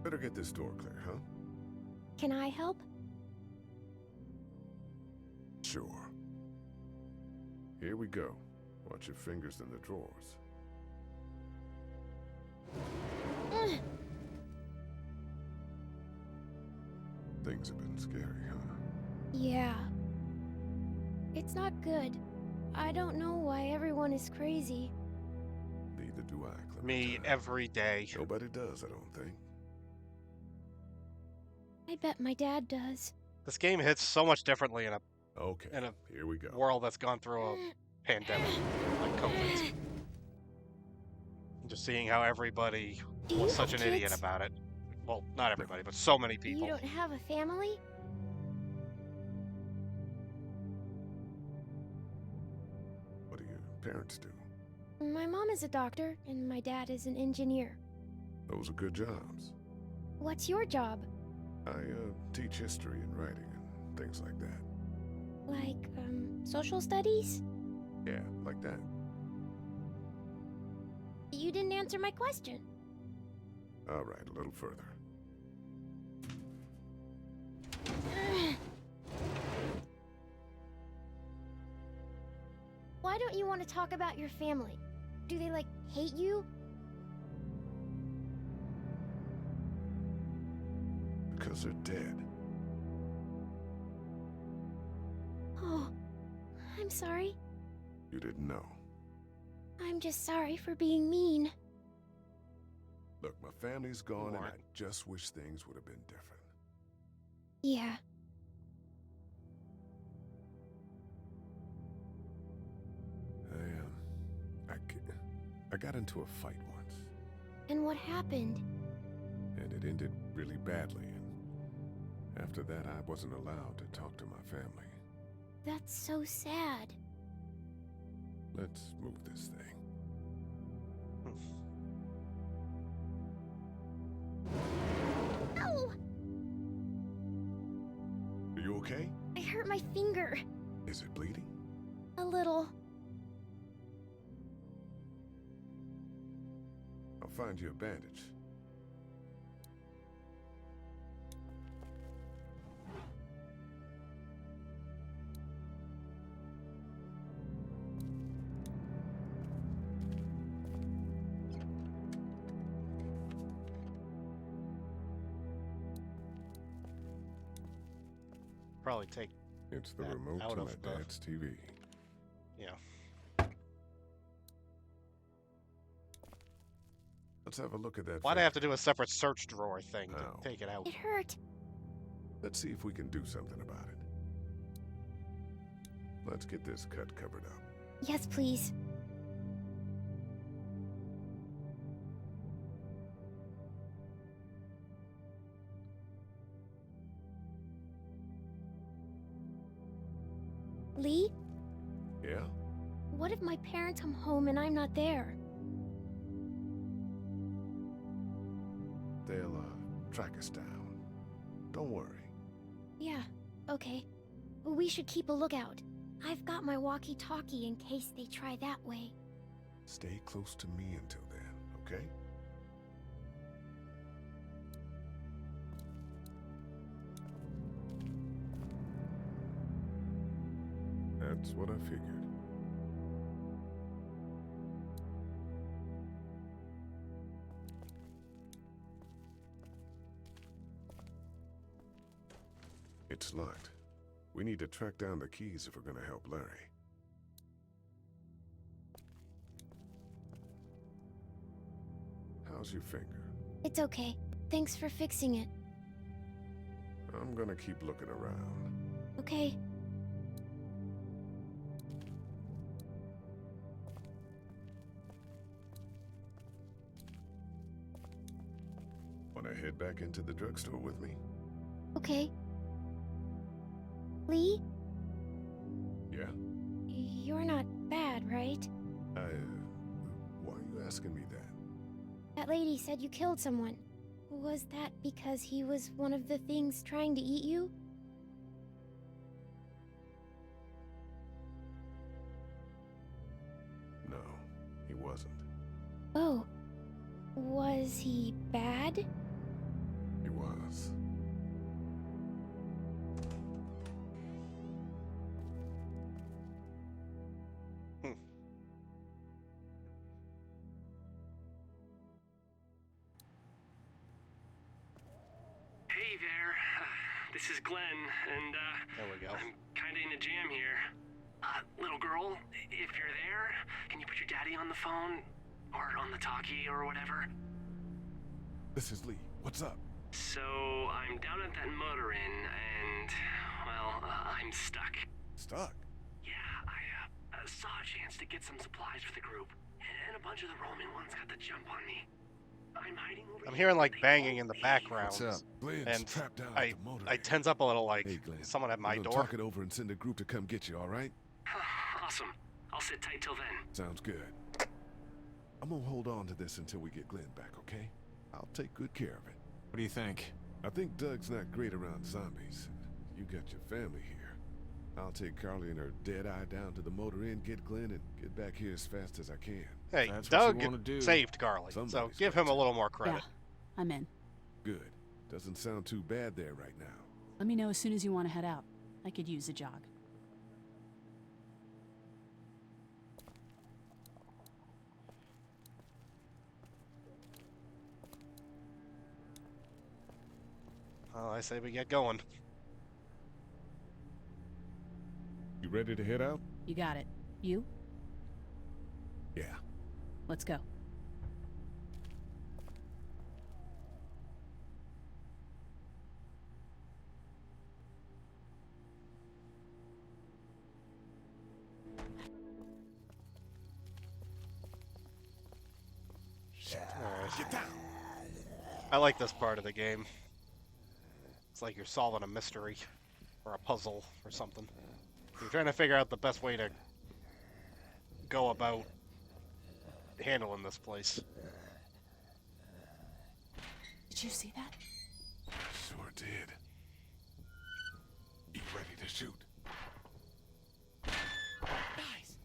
Better get this door clear, huh? Can I help? Sure. Here we go. Watch your fingers in the drawers. Things have been scary, huh? Yeah. It's not good. I don't know why everyone is crazy. Neither do I, Clementine. Me every day. Nobody does, I don't think. I bet my dad does. This game hits so much differently in a Okay, here we go. world that's gone through a pandemic like COVID. Just seeing how everybody Do you was such have an idiot kids? about it. Well, not everybody, but so many You people. don't have a family? What do your parents do? My mom is a doctor, and my dad is an engineer. Those are good jobs. What's your job? I teach history and writing and things like that. Like, social studies? Yeah, like that. You didn't answer my question. All right, a little further. Why don't you want to talk about your family? Do they, like, hate you? Because they're dead. Oh, I'm sorry. You didn't know. I'm just sorry for being mean. Look, my family's gone, and I just wish things would have been different. Yeah. I got into a fight once, And what happened? and it ended really badly, and after that, I wasn't allowed to talk to my family. That's so sad. Let's move this thing. No! Are you okay? I hurt my finger. Is it bleeding? A little. I'll find you a bandage. Probably take It's the that remote out to of my the- dad's TV. Yeah. Let's have a look at that. Why'd I have to do a separate search drawer thing Ow. to take it out? It hurt. Let's see if we can do something about it. Let's get this cut covered up. Yes, please. Lee, Yeah? what if my parents come home and I'm not there? They'll, track us down. Don't worry. Yeah, okay. We should keep a lookout. I've got my walkie-talkie in case they try that way. Stay close to me until then, okay? That's what I figured. It's locked. We need to track down the keys if we're gonna help Larry. How's your finger? It's okay. Thanks for fixing it. I'm gonna keep looking around. Okay. Wanna head back into the drugstore with me? Okay. Lee, Yeah? you're not bad, right? Why are you asking me that? That lady said you killed someone. Was that because he was one of the things trying to eat you? No, he wasn't. Oh. Was he bad? He was. Hey there. This is Glenn, and there we go. I'm kinda in a jam here. Little girl, if you're there, can you put your daddy on the phone? Or on the talkie or whatever? This is Lee. What's up? So, I'm down at that motor inn, and, well, I'm stuck. Stuck? Yeah, I saw a chance to get some supplies for the group, and a bunch of the roaming ones got the jump on me. I'm hiding over I'm hearing like banging in the background. What's up? Glenn's And trapped down I, at the motor I inn. tense up a little like Hey, Glenn. someone at my we're gonna door. talk it over and send a group to come get you, all right? Awesome. I'll sit tight till then. Sounds good. I'm gonna hold on to this until we get Glenn back, okay? I'll take good care of it. What do you think? I think Doug's not great around zombies. You got your family here. I'll take Carly and her dead eye down to the motor inn, get Glenn, and get back here as fast as I can. Hey, That's what you Doug wanna do. saved Carly, so Somebody's give got him a little more credit. Yeah, I'm in. Good. Doesn't sound too bad there right now. Let me know as soon as you want to head out. I could use a jog. Well, I say we get going. You ready to head out? You got it. You? Yeah. Let's go. Get down. I like this part of the game. It's like you're solving a mystery or a puzzle or something. You're trying to figure out the best way to go about handling this place. Did you see that? Sure did. Be ready to shoot. Guys!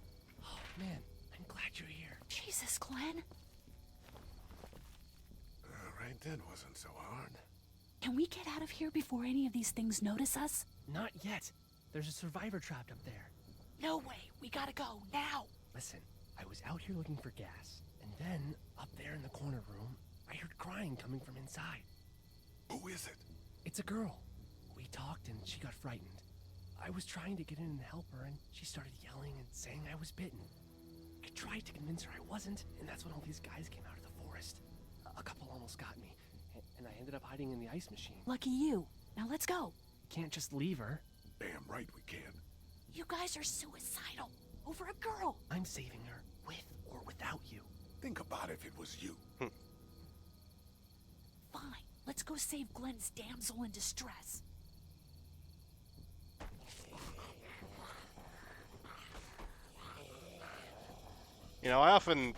Oh, man, I'm glad you're here. Jesus, Glenn. Right then wasn't so hard. Can we get out of here before any of these things notice us? Not yet. There's a survivor trapped up there. No way. We gotta go now. Listen, I was out here looking for gas, and then, up there in the corner room, I heard crying coming from inside. Who is it? It's a girl. We talked and she got frightened. I was trying to get in and help her, and she started yelling and saying I was bitten. I tried to convince her I wasn't, and that's when all these guys came out of the forest. A couple almost got me, and I ended up hiding in the ice machine. Lucky you. Now let's go. Can't just leave her. Damn right we can. You guys are suicidal. Over a girl. I'm saving her, with or without you. Think about if it was you. Fine. Let's go save Glenn's damsel in distress. You know, I often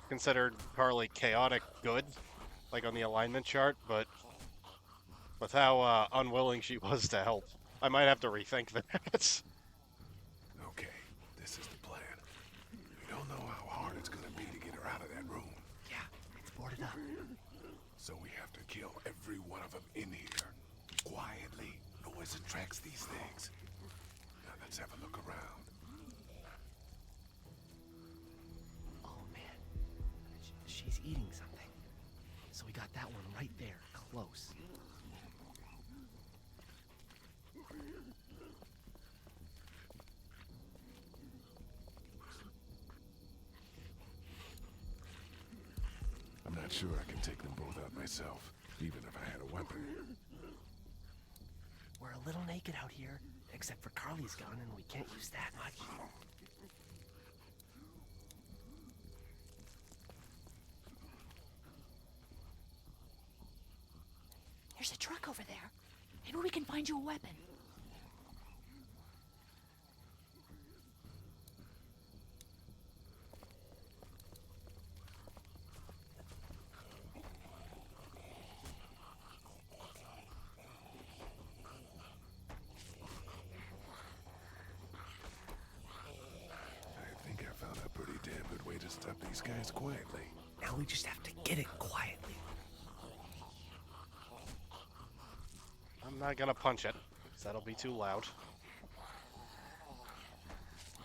considered Carly chaotic good, like on the alignment chart, but with how unwilling she was to help, I might have to rethink that. Okay, this is the plan. We don't know how hard it's gonna be to get her out of that room. Yeah, it's boarded up. So we have to kill every one of them in here. Quietly. Noise attracts these things. Now let's have a look around. Oh man, she's eating something. So we got that one right there, close. I'm not sure I can take them both out myself, even if I had a weapon. We're a little naked out here, except for Carly's gun, and we can't use that much. There's a truck over there. Maybe we can find you a weapon. I think I found a pretty damn good way to stop these guys quietly. Now we just have to get it quietly. I'm not gonna punch it, because that'll be too loud.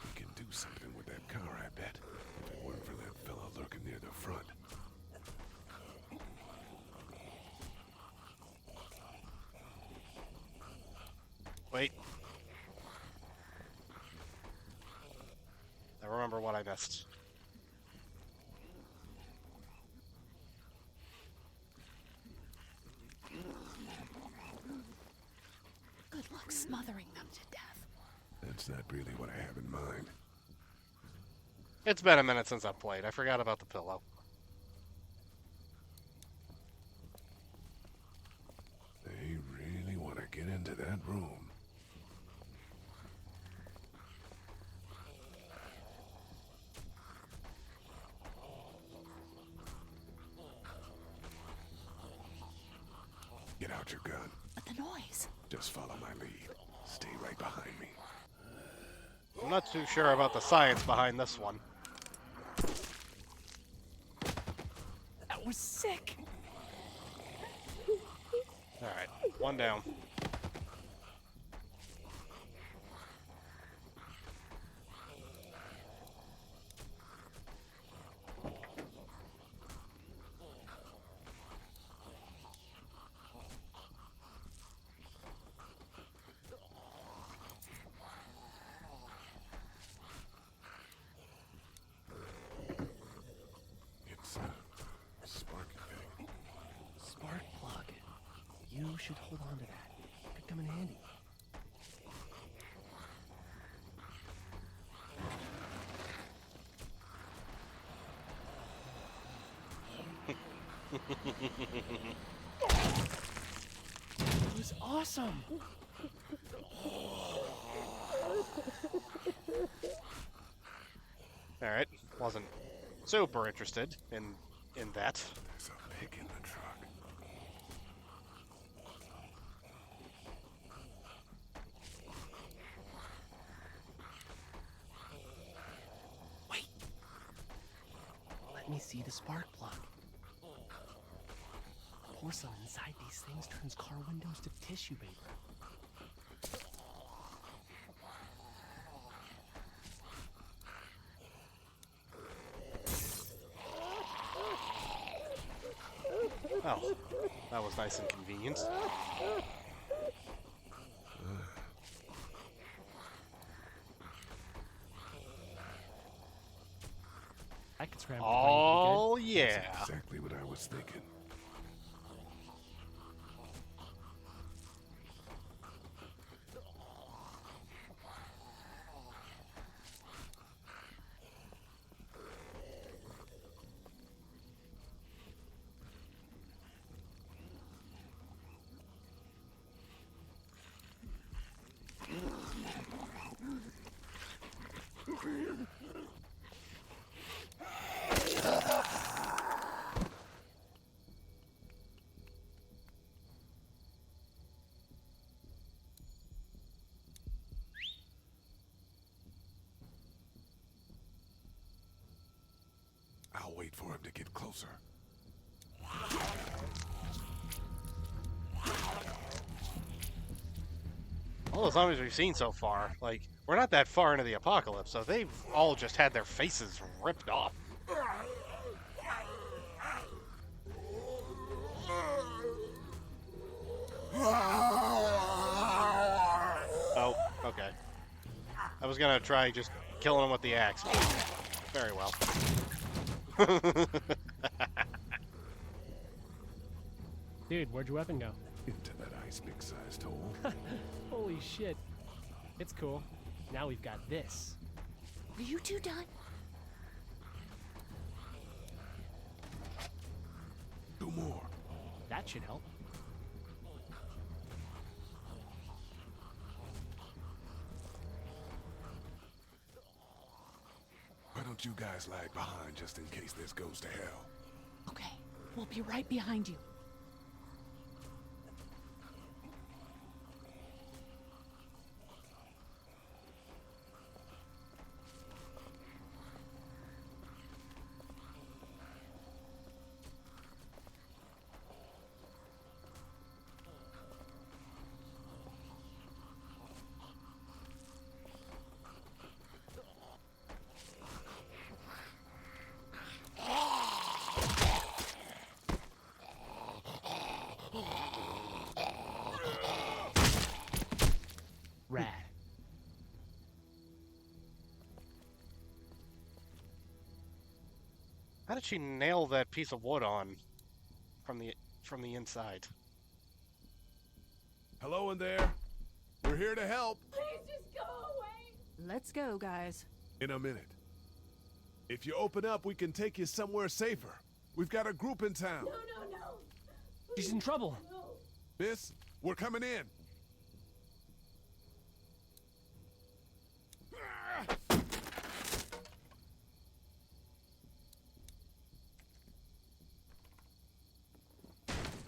We can do something with that car, I bet. If it weren't for that fella lurking near the front. Wait. I remember what I missed. Good luck smothering them to death. That's not really what I have in mind. It's been a minute since I played. I forgot about the pillow. They really want to get into that room. Get out your gun. But the noise. Just follow my lead. Stay right behind me. I'm not too sure about the science behind this one. That was sick. Alright, one down. It's a spark thing. Spark plug. You should hold on to that. Could come in handy. It was awesome. Alright, wasn't super interested in that. There's a pig in the truck. Wait. Let me see the spark plug. Porcelain inside these things turns car windows to tissue paper. Oh, that was nice and convenient. scrambled brain pretty good. Oh, yeah. That's exactly what I was thinking. I'll wait for him to get closer. All the zombies we've seen so far, like, we're not that far into the apocalypse, so they've all just had their faces ripped off. Oh, okay. I was gonna try just killing them with the axe. Very well. Dude, where'd your weapon go? Into that ice big-sized hole. Holy shit. It's cool. Now we've got this. Are you two done? Two more. That should help. Why don't you guys lag behind just in case this goes to hell? Okay, we'll be right behind you. Rad. How did she nail that piece of wood on from the inside? Hello in there. We're here to help. Please just go away. Let's go, guys. In a minute. If you open up, we can take you somewhere safer. We've got a group in town. No. She's in trouble. No. Miss, we're coming in.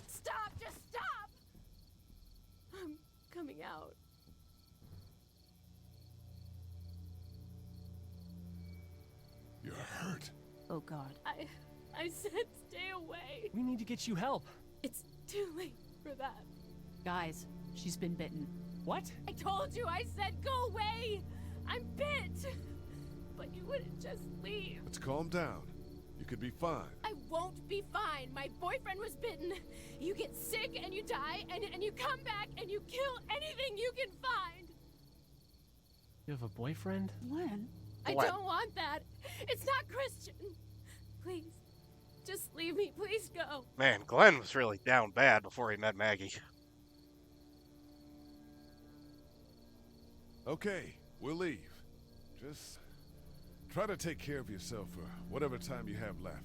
Stop! Just stop! I'm coming out. You're hurt. Oh, God. I said stay away. We need to get you help. It's too late for that. Guys, she's been bitten. What? I told you, I said go away. I'm bit. But you wouldn't just leave. Let's calm down. You could be fine. I won't be fine. My boyfriend was bitten. You get sick and you die and you come back and you kill anything you can find. You have a boyfriend? Glenn? I don't want that. It's not Christian. Please, just leave me. Please go. Man, Glenn was really down bad before he met Maggie. Okay, we'll leave. Just try to take care of yourself for whatever time you have left.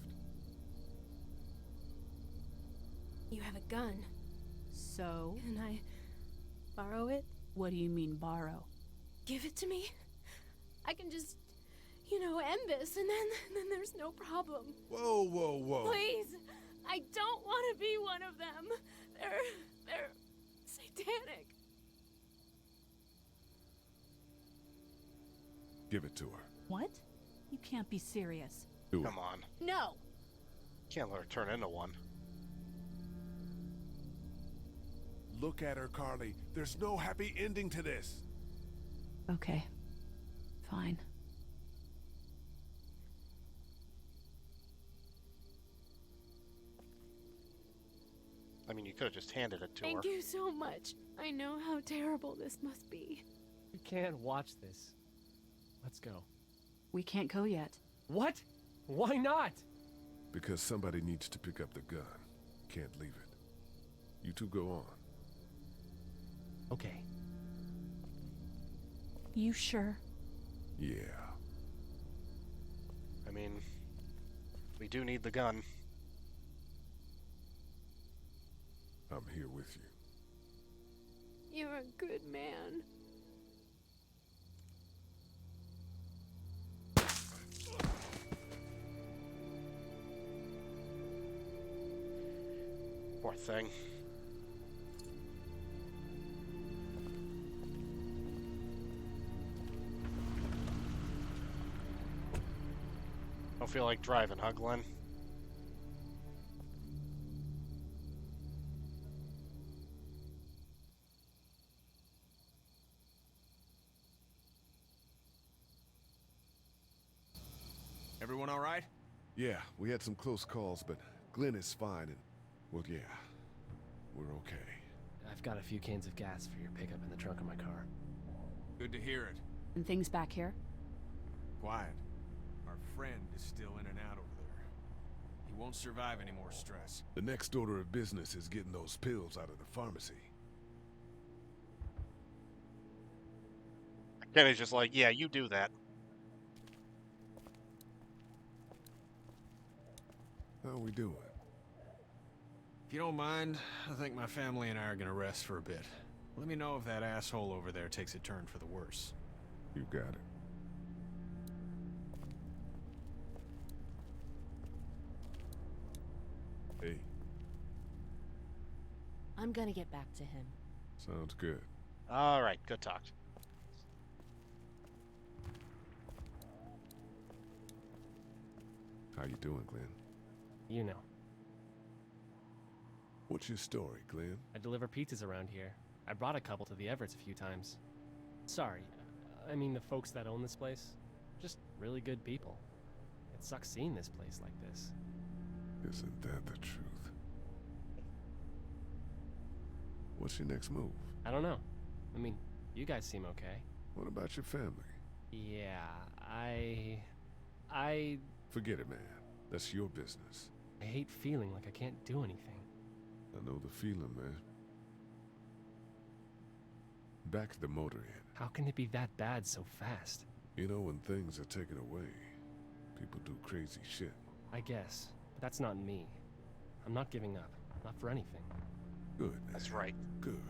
You have a gun. So? Can I borrow it? What do you mean, borrow? Give it to me. I can just, end this, and then there's no problem. Whoa. Please, I don't want to be one of them. They're satanic. Give it to her. What? You can't be serious. Do it. Come on. No. Can't let her turn into one. Look at her, Carly. There's no happy ending to this. Okay. Fine. I mean, you could have just handed it to her. Thank you so much. I know how terrible this must be. You can't watch this. Let's go. We can't go yet. What? Why not? Because somebody needs to pick up the gun. Can't leave it. You two go on. Okay. You sure? Yeah. I mean, we do need the gun. I'm here with you. You're a good man. Poor thing. Don't feel like driving, huh, Glenn? Everyone all right? Yeah, we had some close calls, but Glenn is fine and, well, yeah, we're okay. I've got a few cans of gas for your pickup in the trunk of my car. Good to hear it. And things back here? Quiet. Our friend is still in and out over there. He won't survive any more stress. The next order of business is getting those pills out of the pharmacy. Kenny's just like, yeah, you do that. How are we doing? If you don't mind, I think my family and I are gonna rest for a bit. Let me know if that asshole over there takes a turn for the worse. You got it. Hey, I'm gonna get back to him. sounds good. All right, good talk. How you doing, Glenn? You know. What's your story, Glenn? I deliver pizzas around here. I brought a couple to the Everetts a few times. Sorry, I mean the folks that own this place. Just really good people. It sucks seeing this place like this. Isn't that the truth? What's your next move? I don't know. I mean, you guys seem okay. What about your family? Yeah, I Forget it, man. That's your business. hate feeling like I can't do anything. I know the feeling, man. Back to the motor inn. How can it be that bad so fast? You know, when things are taken away, people do crazy shit. I guess. But that's not me. I'm not giving up. Not for anything. Good, man. That's right. Good.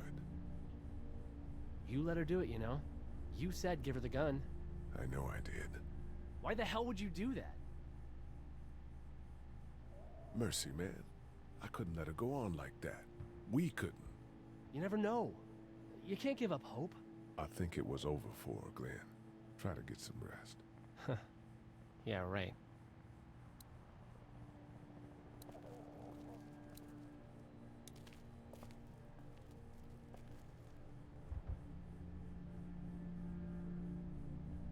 You let her do it, you know? You said give her the gun. I know I did. Why the hell would you do that? Mercy, man. I couldn't let her go on like that. We couldn't. You never know. You can't give up hope. I think it was over for her, Glenn. Try to get some rest. Yeah, right.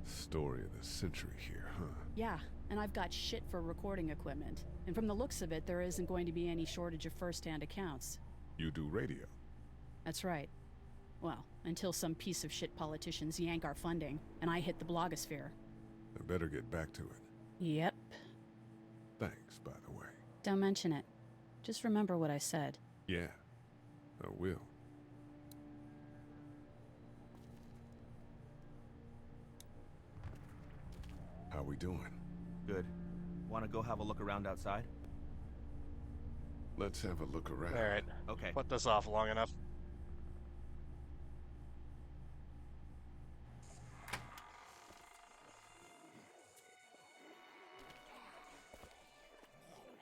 Story of the century here, huh? Yeah, and I've got shit for recording equipment. And from the looks of it, there isn't going to be any shortage of first-hand accounts. You do radio. That's right. Well, until some piece of shit politicians yank our funding, and I hit the blogosphere. I better get back to it. Yep. Thanks, by the way. Don't mention it. Just remember what I said. Yeah, I will. How we doing? Good. Want to go have a look around outside? Let's have a look around. All right. Okay. Put this off long enough.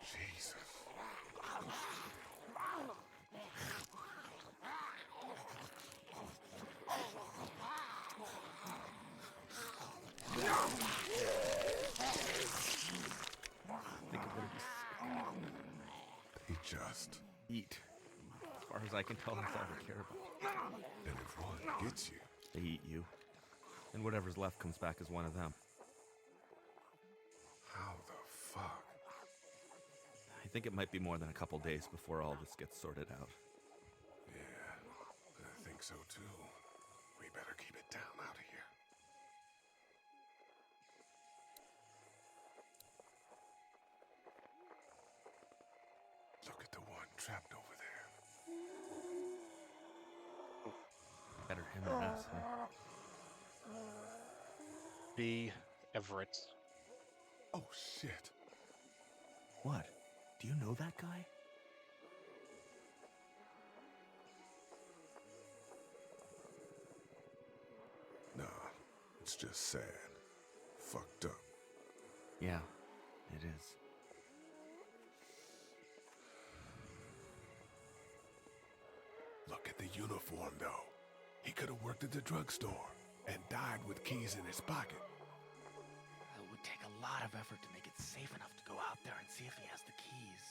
Jesus. Think of what They just eat. As far as I can tell, that's all they care about. And if one gets you, they eat you. And whatever's left comes back as one of them. How the fuck? I think it might be more than a couple days before all this gets sorted out. Yeah, I think so too. We better keep it down out of here. trapped over there. Better him than us, huh? B. Everett. Oh, shit. What? Do you know that guy? Nah, it's just sad. Fucked up. Yeah, it is. Look at the uniform, though. He could have worked at the drugstore and died with keys in his pocket. It would take a lot of effort to make it safe enough to go out there and see if he has the keys.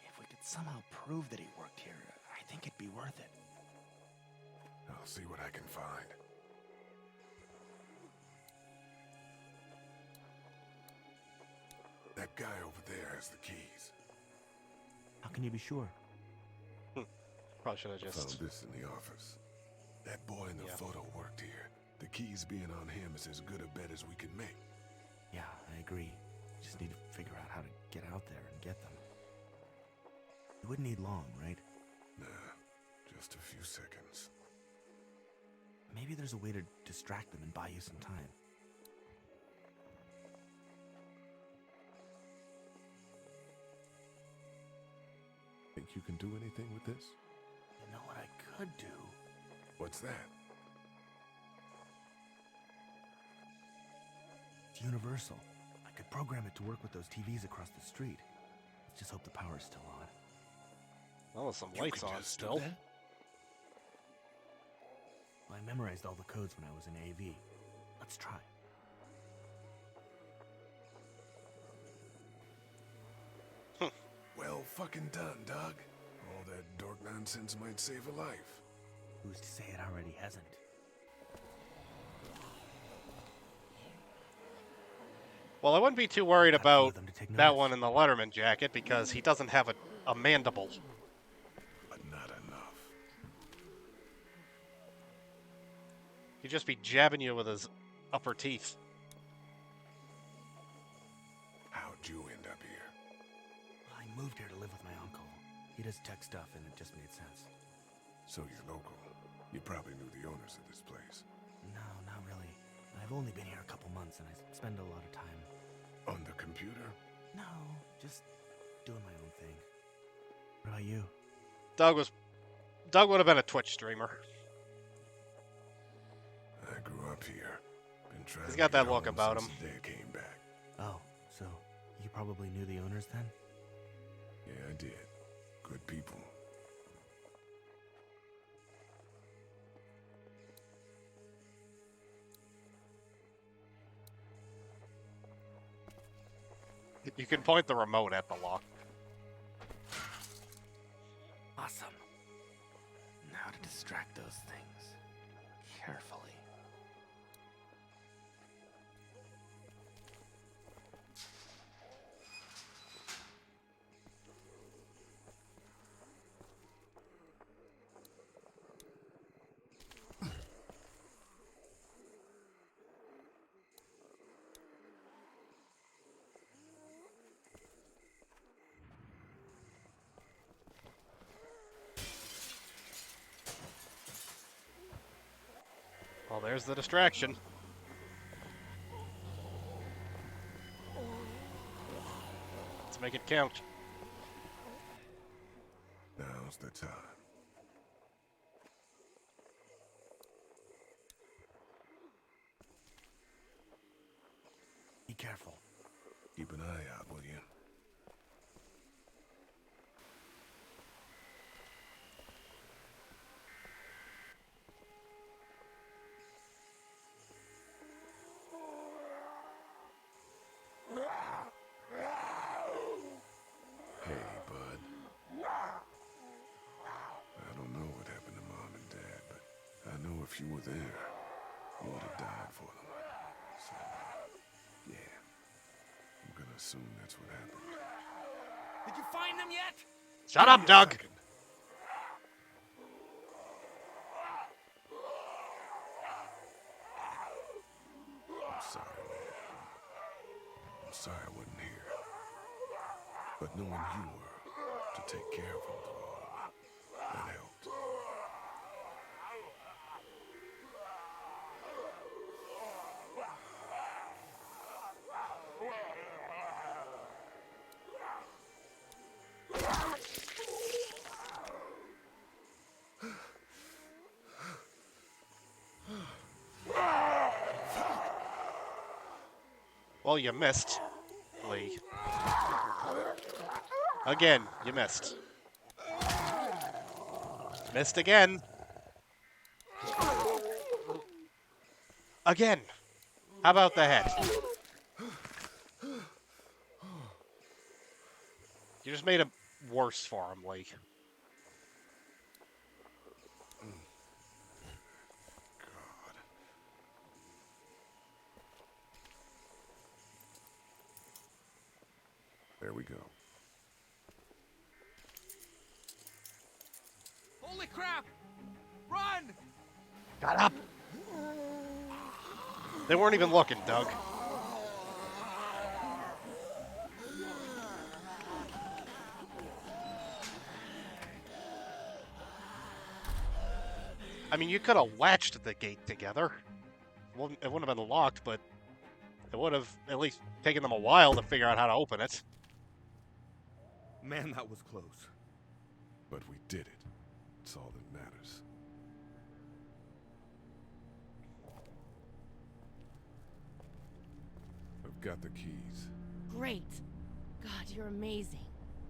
If we could somehow prove that he worked here, I think it'd be worth it. I'll see what I can find. That guy over there has the keys. How can you be sure? Probably should have just... Found this in the office. That boy in the photo worked here. The keys being on him is as good a bet as we can make. Yeah, I agree. Just need to figure out how to get out there and get them. You wouldn't need long, right? Nah, just a few seconds. Maybe there's a way to distract them and buy you some time. Think you can do anything with this? You know what I could do? What's that? It's universal. I could program it to work with those TVs across the street. Let's just hope the power's still on. Oh, with some lights on still. Well, I memorized all the codes when I was in AV. Let's try. Well fucking done, Doug. All that dork nonsense might save a life. Who's to say it already hasn't? Well, I wouldn't be too worried about that one in the Letterman jacket because he doesn't have a mandible. But not enough. He'd just be jabbing you with his upper teeth. How'd you end up here? Well, I moved here to live with my uncle. He does tech stuff and it just made sense. So you're local. You probably knew the owners of this place. No, not really. I've only been here a couple months and I spend a lot of time. On the computer? No, just doing my own thing. What about you? Doug would have been a Twitch streamer. I grew up here. Been trying He's got to get that look home about since him. the day I came back. Oh, so you probably knew the owners then? Yeah, I did. Good people. You can point the remote at the lock. Awesome. Now to distract those things. Carefully. Well, there's the distraction. Let's make it count. Now's the time. Be careful. Keep an eye out, will you? Hey, bud. I don't know what happened to Mom and Dad, but I know if you were there, you would have died for them. So, yeah. I'm gonna assume that's what happened. Did you find them yet? Shut up, Doug! I'm sorry, man. I'm sorry I wasn't here. But knowing you were to take care Well, you missed, Lee. Again, you missed. Missed again. Again. How about the head? You just made it worse for him, Lee. There we go. Holy crap! Run! Got up! They weren't even looking, Doug. I mean, you could have latched the gate together. Well, it wouldn't have been locked, but it would have at least taken them a while to figure out how to open it. Man, that was close. But we did it. It's all that matters. I've got the keys. Great. God, you're amazing.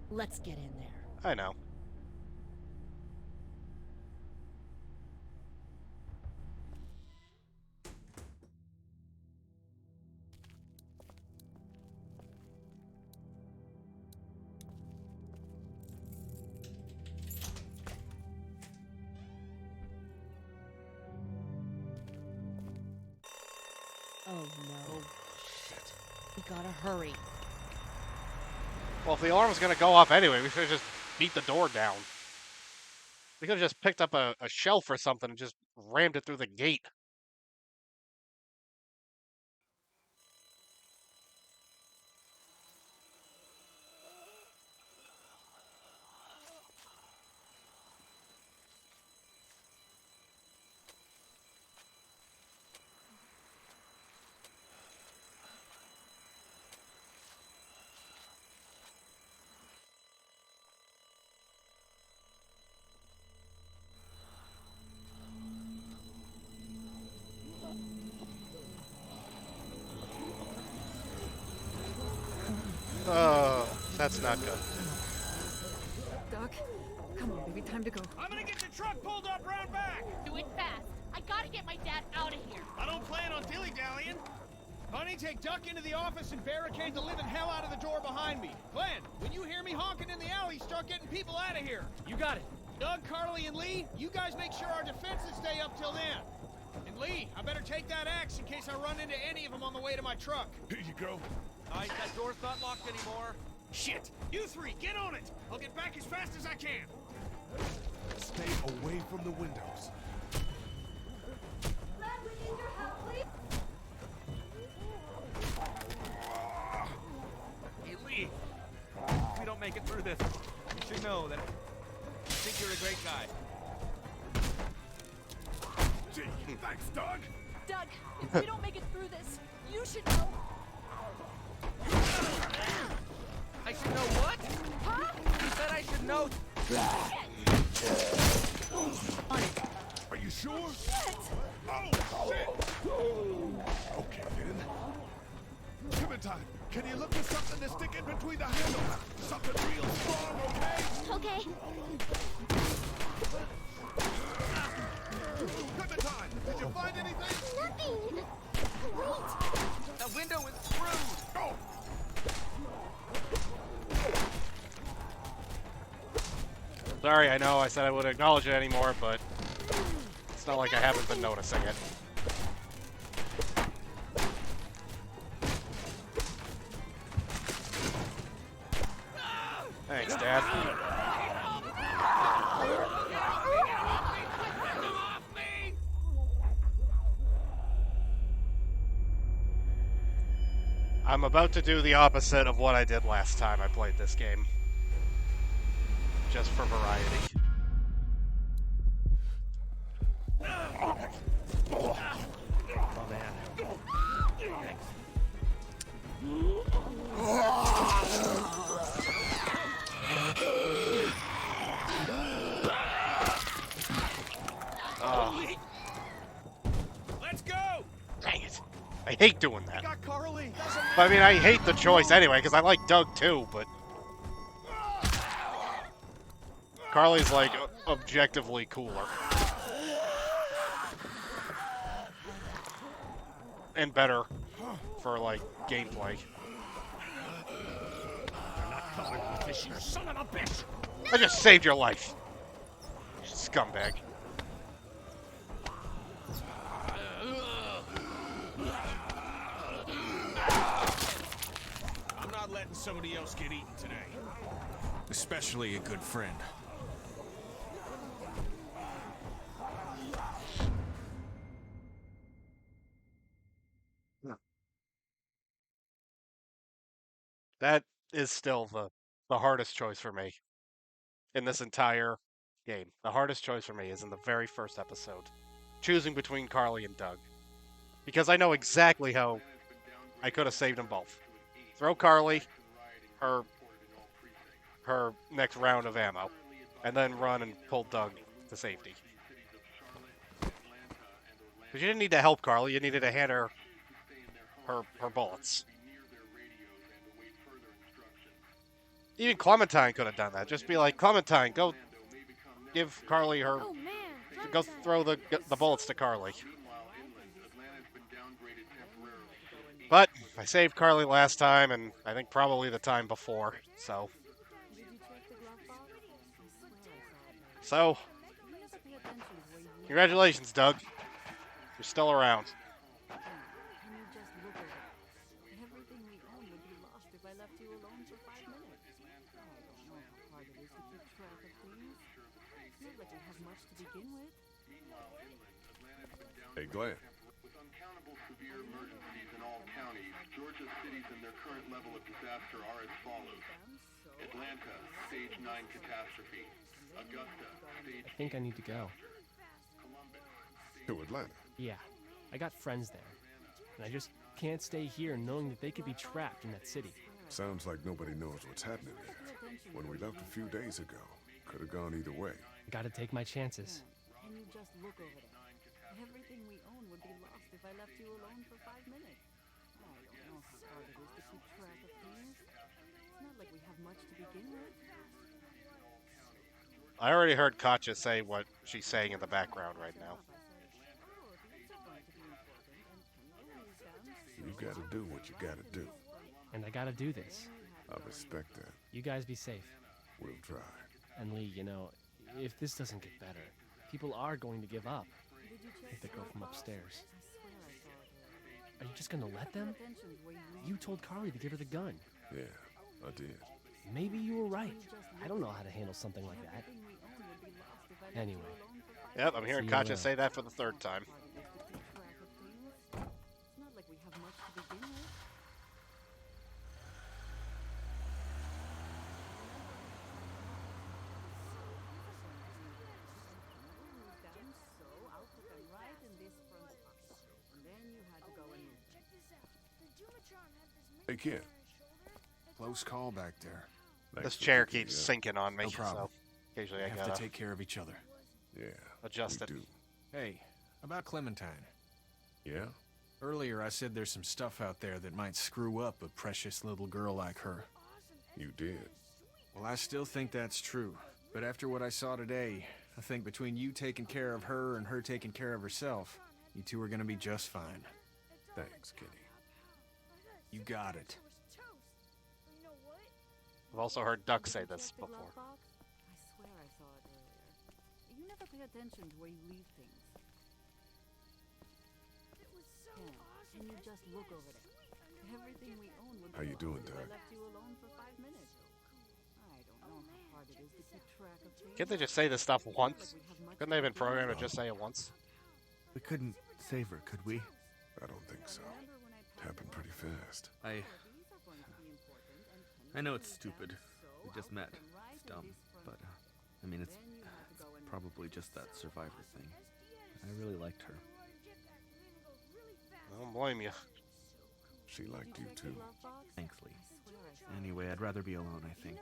Let's get in there. I know. Oh no. Shit. We gotta hurry. Well, if the alarm was going to go off anyway, we should have just beat the door down. We could have just picked up a shelf or something and just rammed it through the gate. Oh, that's not good. Doc, come on, baby, time to go. I'm gonna get the truck pulled up round back! Do it fast. I gotta get my dad out of here. I don't plan on dilly-dallying. Honey, take Duck into the office and barricade the living hell out of the door behind me. Glenn, when you hear me honking in the alley, start getting people out of here. You got it. Doug, Carly, and Lee, you guys make sure our defenses stay up till then. And Lee, I better take that axe in case I run into any of them on the way to my truck. Here you go. All right, that door's not locked anymore. Shit! You three, get on it! I'll get back as fast as I can. Stay away from the windows. Red, we need your help, please. Hey, Lee. If we don't make it through this, you should know that I think you're a great guy. Gee, thanks, Doug. Doug, if we don't make it through this, you should know. I should know what? Huh? You said I should know. Are you sure? Shit! Oh, shit! Okay, then. Clementine, can you look for something to stick in between the handles? Something real strong, okay? Okay. Clementine, did you find anything? Nothing. Wait. The window is screwed. Oh! Sorry, I know I said I wouldn't acknowledge it anymore, but it's not like I haven't been noticing it. Thanks, Dad. I'm about to do the opposite of what I did last time I played this game. Just for variety. Oh, man. Oh. Let's go! Dang it. I hate doing that. I got Carly. But I mean, I hate the choice anyway, because I like Doug too, but... Carly's, like, objectively cooler. And better for, like, gameplay. You're not coming with this, you son of a bitch! I just saved your life. You scumbag. I'm not letting somebody else get eaten today. Especially a good friend. That is still the hardest choice for me in this entire game. The hardest choice for me is in the very first episode, choosing between Carly and Doug. Because I know exactly how I could have saved them both. Throw Carly her next round of ammo, and then run and pull Doug to safety. Because you didn't need to help Carly, you needed to hand her bullets. Even Clementine could have done that. Just be like, Clementine, go give Carly her... Oh, man. Go throw the bullets to Carly. But I saved Carly last time, and I think probably the time before, so... Congratulations, Doug. You're still around. Everything we own would be lost if I left you alone for 5 minutes. I don't know how hard it is to keep track of things. It's not like we have much to begin with. Hey, Glenn. With uncountable severe emergencies in all counties, Georgia's cities and their current level of disaster are as follows. Atlanta, stage 9 catastrophe. Augusta, stage... I think I need to go. To Atlanta? Yeah, I got friends there. And I just can't stay here knowing that they could be trapped in that city. Sounds like nobody knows what's happening there. When we left a few days ago, could have gone either way. Gotta take my chances. Can you just look over there? Everything we own would be lost if I left you alone for 5 minutes. I don't know how hard it is to keep track of things. It's not like we have much to begin with. I already heard Katja say what she's saying in the background right now. You gotta do what you gotta do. And I gotta do this. I respect that. You guys be safe. We'll try. And Lee, you know, if this doesn't get better, people are going to give up. Like the girl from upstairs. Are you just gonna let them? You told Carly to give her the gun. Yeah, I did. Maybe you were right. I don't know how to handle something like that. Anyway. Yep, I'm hearing Katja say that for the third time. Hey, kid. Close call back there. This chair keeps sinking on me, No problem. so occasionally I have gotta to take care of each other. Yeah, adjust it. do. Hey, about Clementine. Yeah? Earlier I said there's some stuff out there that might screw up a precious little girl like her. You did. Well, I still think that's true. But after what I saw today, I think between you taking care of her and her taking care of herself, you two are gonna be just fine. Thanks, Kenny. You got it. I've also heard Duck say this before. I swear I saw it earlier. You never pay attention to where you leave things. Can you just look over there? Everything we own would How you doing, if I Doug? left you alone for 5 minutes. I don't know how hard it is to keep track of things. Can't they just say this stuff once? Couldn't they have been programmed to just say it once? We couldn't save her, could we? I don't think so. It happened pretty fast. I know it's stupid. We just met. It's dumb. But, I mean, it's probably just that survivor thing. I really liked her. I don't blame you. She liked you too. Thanks, Lee. Anyway, I'd rather be alone, I think.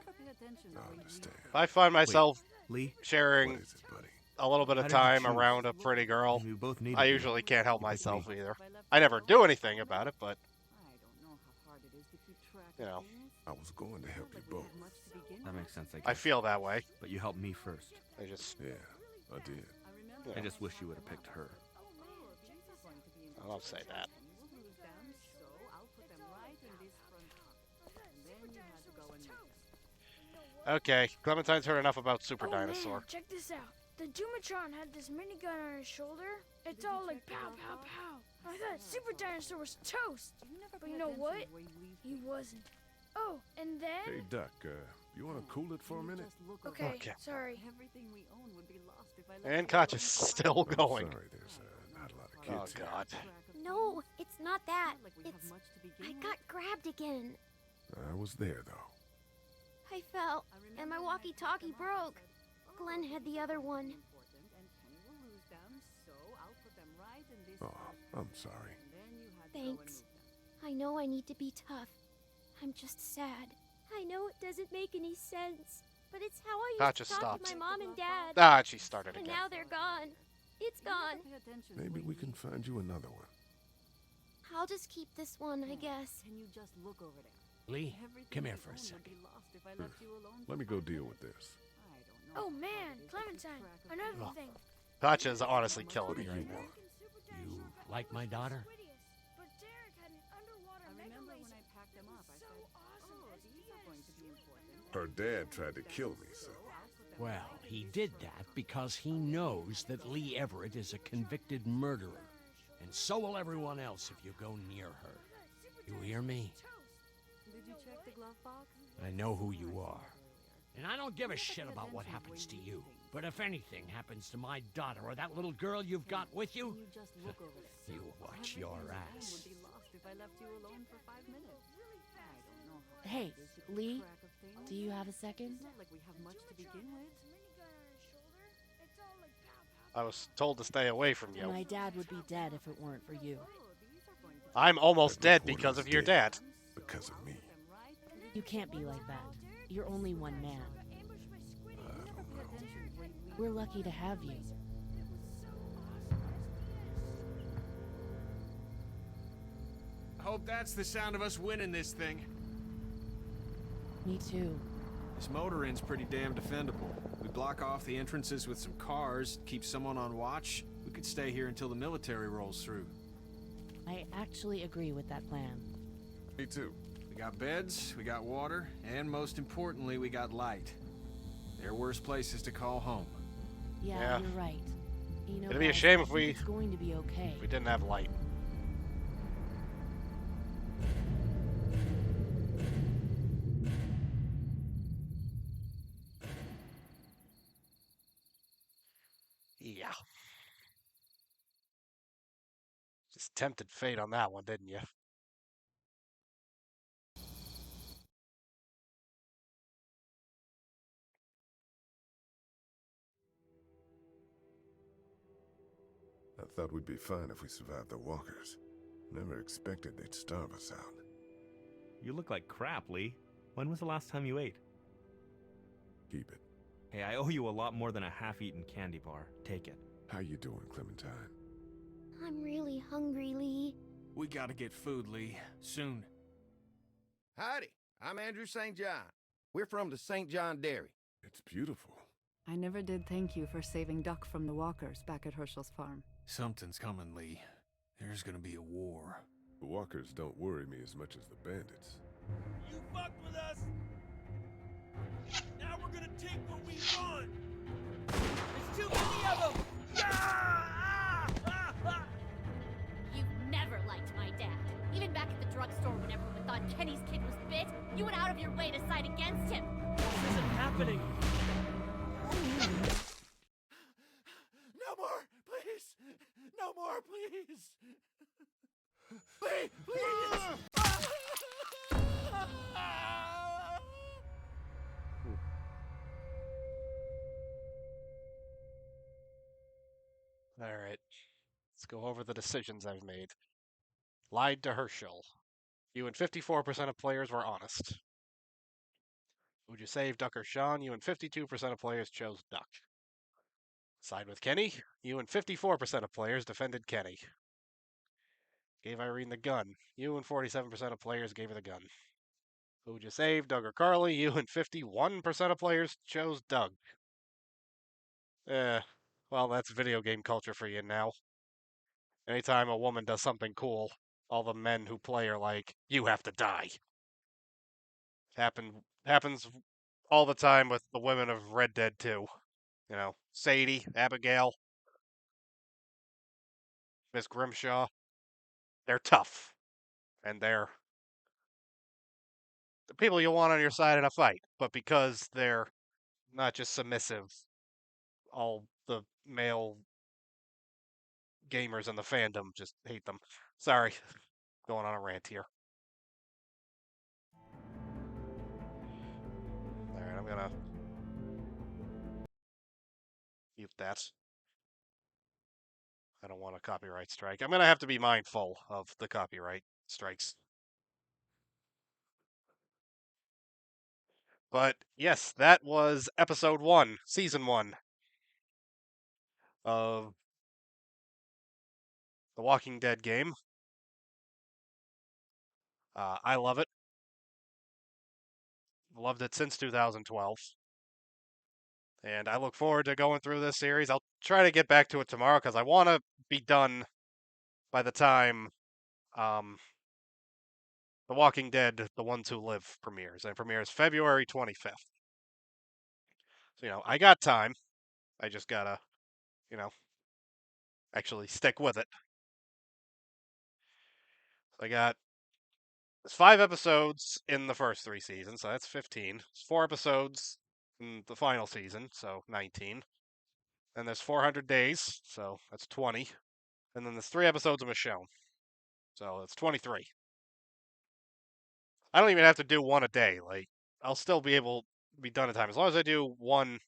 I understand. If I find myself Lee? sharing What is it, buddy? a little bit How of did you time choose? around a pretty girl, We both needed I you. usually can't help You picked myself me. either. I never do anything about it, but I don't know how hard it you know. I was going to help you both. That makes sense, I guess. I feel that way. But you helped me first. I just... Yeah, I did. I just wish you would have picked her. I love say that. Okay, Clementine's heard enough about Super Dinosaur. Man, check this out. The Doomatron had this minigun on his shoulder. It's all like pow, pow, pow. I thought Super Dinosaur was toast. But you know what? He wasn't. Oh, and then... Hey, Duck, you want to cool it for a minute? Okay, sorry. And Koch is still going. Sorry, there's not a lot of kids Oh, God. No, it's not that. It's... I got grabbed again. I was there, though. I fell, and my walkie-talkie broke. Glenn had the other one. Oh, I'm sorry. Thanks. I know I need to be tough. I'm just sad. I know it doesn't make any sense, but it's how I used Just to talk stopped. to my mom and dad. Ah, she started And again. now they're gone. It's gone. Maybe we can find you another one. I'll just keep this one, I guess. Can you just look over there? Lee, come here for a second. Let me go deal with this. Oh man, Clementine, another thing. Koch is honestly killing me right now. You like my daughter? But Derek had an underwater mega laser. So awesome. Her dad tried to kill me, so... Well, he did that because he knows that Lee Everett is a convicted murderer. And so will everyone else if you go near her. You hear me? Did you check the glove box? I know who you are. And I don't give a shit about what happens to you. But if anything happens to my daughter or that little girl you've got with you, you watch your ass. Hey, Lee, do you have a second? I was told to stay away from you. My dad would be dead if it weren't for you. I'm almost dead because of your dad. Because of me. You can't be like that. You're only one man. We're lucky to have you. I hope that's the sound of us winning this thing. Me too. This motor inn's pretty damn defendable. We block off the entrances with some cars, keep someone on watch. We could stay here until the military rolls through. I actually agree with that plan. Me too. We got beds, we got water, and most importantly, we got light. There are worse places to call home. Yeah, you're right. You know, It'd be a guys, shame I if think it's going to be okay. we didn't have light. Yeah. Just tempted fate on that one, didn't you? I thought we'd be fine if we survived the walkers. Never expected they'd starve us out. You look like crap, Lee. When was the last time you ate? Keep it. Hey, I owe you a lot more than a half-eaten candy bar. Take it. How you doing, Clementine? I'm really hungry, Lee. We gotta get food, Lee. Soon. Howdy, I'm Andrew St. John. We're from the St. John Dairy. It's beautiful. I never did thank you for saving Duck from the walkers back at Herschel's farm. Something's coming, Lee. There's gonna be a war. The walkers don't worry me as much as the bandits. You fucked with us! Now we're gonna take what we want! There's too many of them! You've never liked my dad. Even back at the drugstore when everyone thought Kenny's kid was bit, you went out of your way to side against him. This isn't happening! No more, please! No more, please! Please, please! All right. Let's go over the decisions I've made. Lied to Herschel. You and 54% of players were honest. Would you save Duck or Sean? You and 52% of players chose Duck. Side with Kenny? You and 54% of players defended Kenny. Gave Irene the gun. You and 47% of players gave her the gun. Who would you save, Doug or Carly? You and 51% of players chose Doug. Well, that's video game culture for you now. Anytime a woman does something cool, all the men who play are like, you have to die. Happens all the time with the women of Red Dead 2. You know, Sadie, Abigail, Miss Grimshaw. They're tough. And they're the people you want on your side in a fight. But because they're not just submissive, all the male gamers in the fandom just hate them. Sorry, going on a rant here. Alright, I'm gonna mute that. I don't want a copyright strike. I'm gonna have to be mindful of the copyright strikes. But yes, that was episode 1, season 1 of the Walking Dead game. I love it. Loved it since 2012. And I look forward to going through this series. I'll try to get back to it tomorrow because I want to be done by the time The Walking Dead, The Ones Who Live premieres. And premieres February 25th. So, I got time. I just gotta, actually stick with it. So I got 5 episodes in the first 3 seasons, so that's 15. There's 4 episodes in the final season, so 19. Then there's 400 days, so that's 20. And then there's 3 episodes of Michonne, so that's 23. I don't even have to do one a day. Like, I'll still be able to be done in time as long as I do one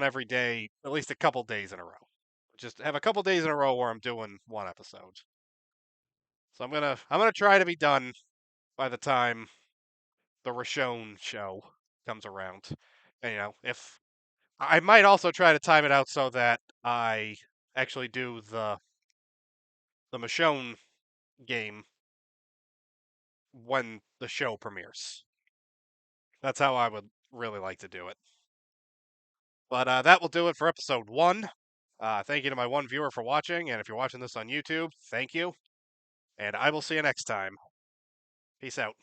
every day, at least a couple days in a row. Just have a couple days in a row where I'm doing 1 episode. So I'm gonna try to be done by the time the Richonne show comes around. And if I might also try to time it out so that I actually do the Michonne game when the show premieres. That's how I would really like to do it. But that will do it for episode 1. Thank you to my 1 viewer for watching, and if you're watching this on YouTube, thank you. And I will see you next time. Peace out.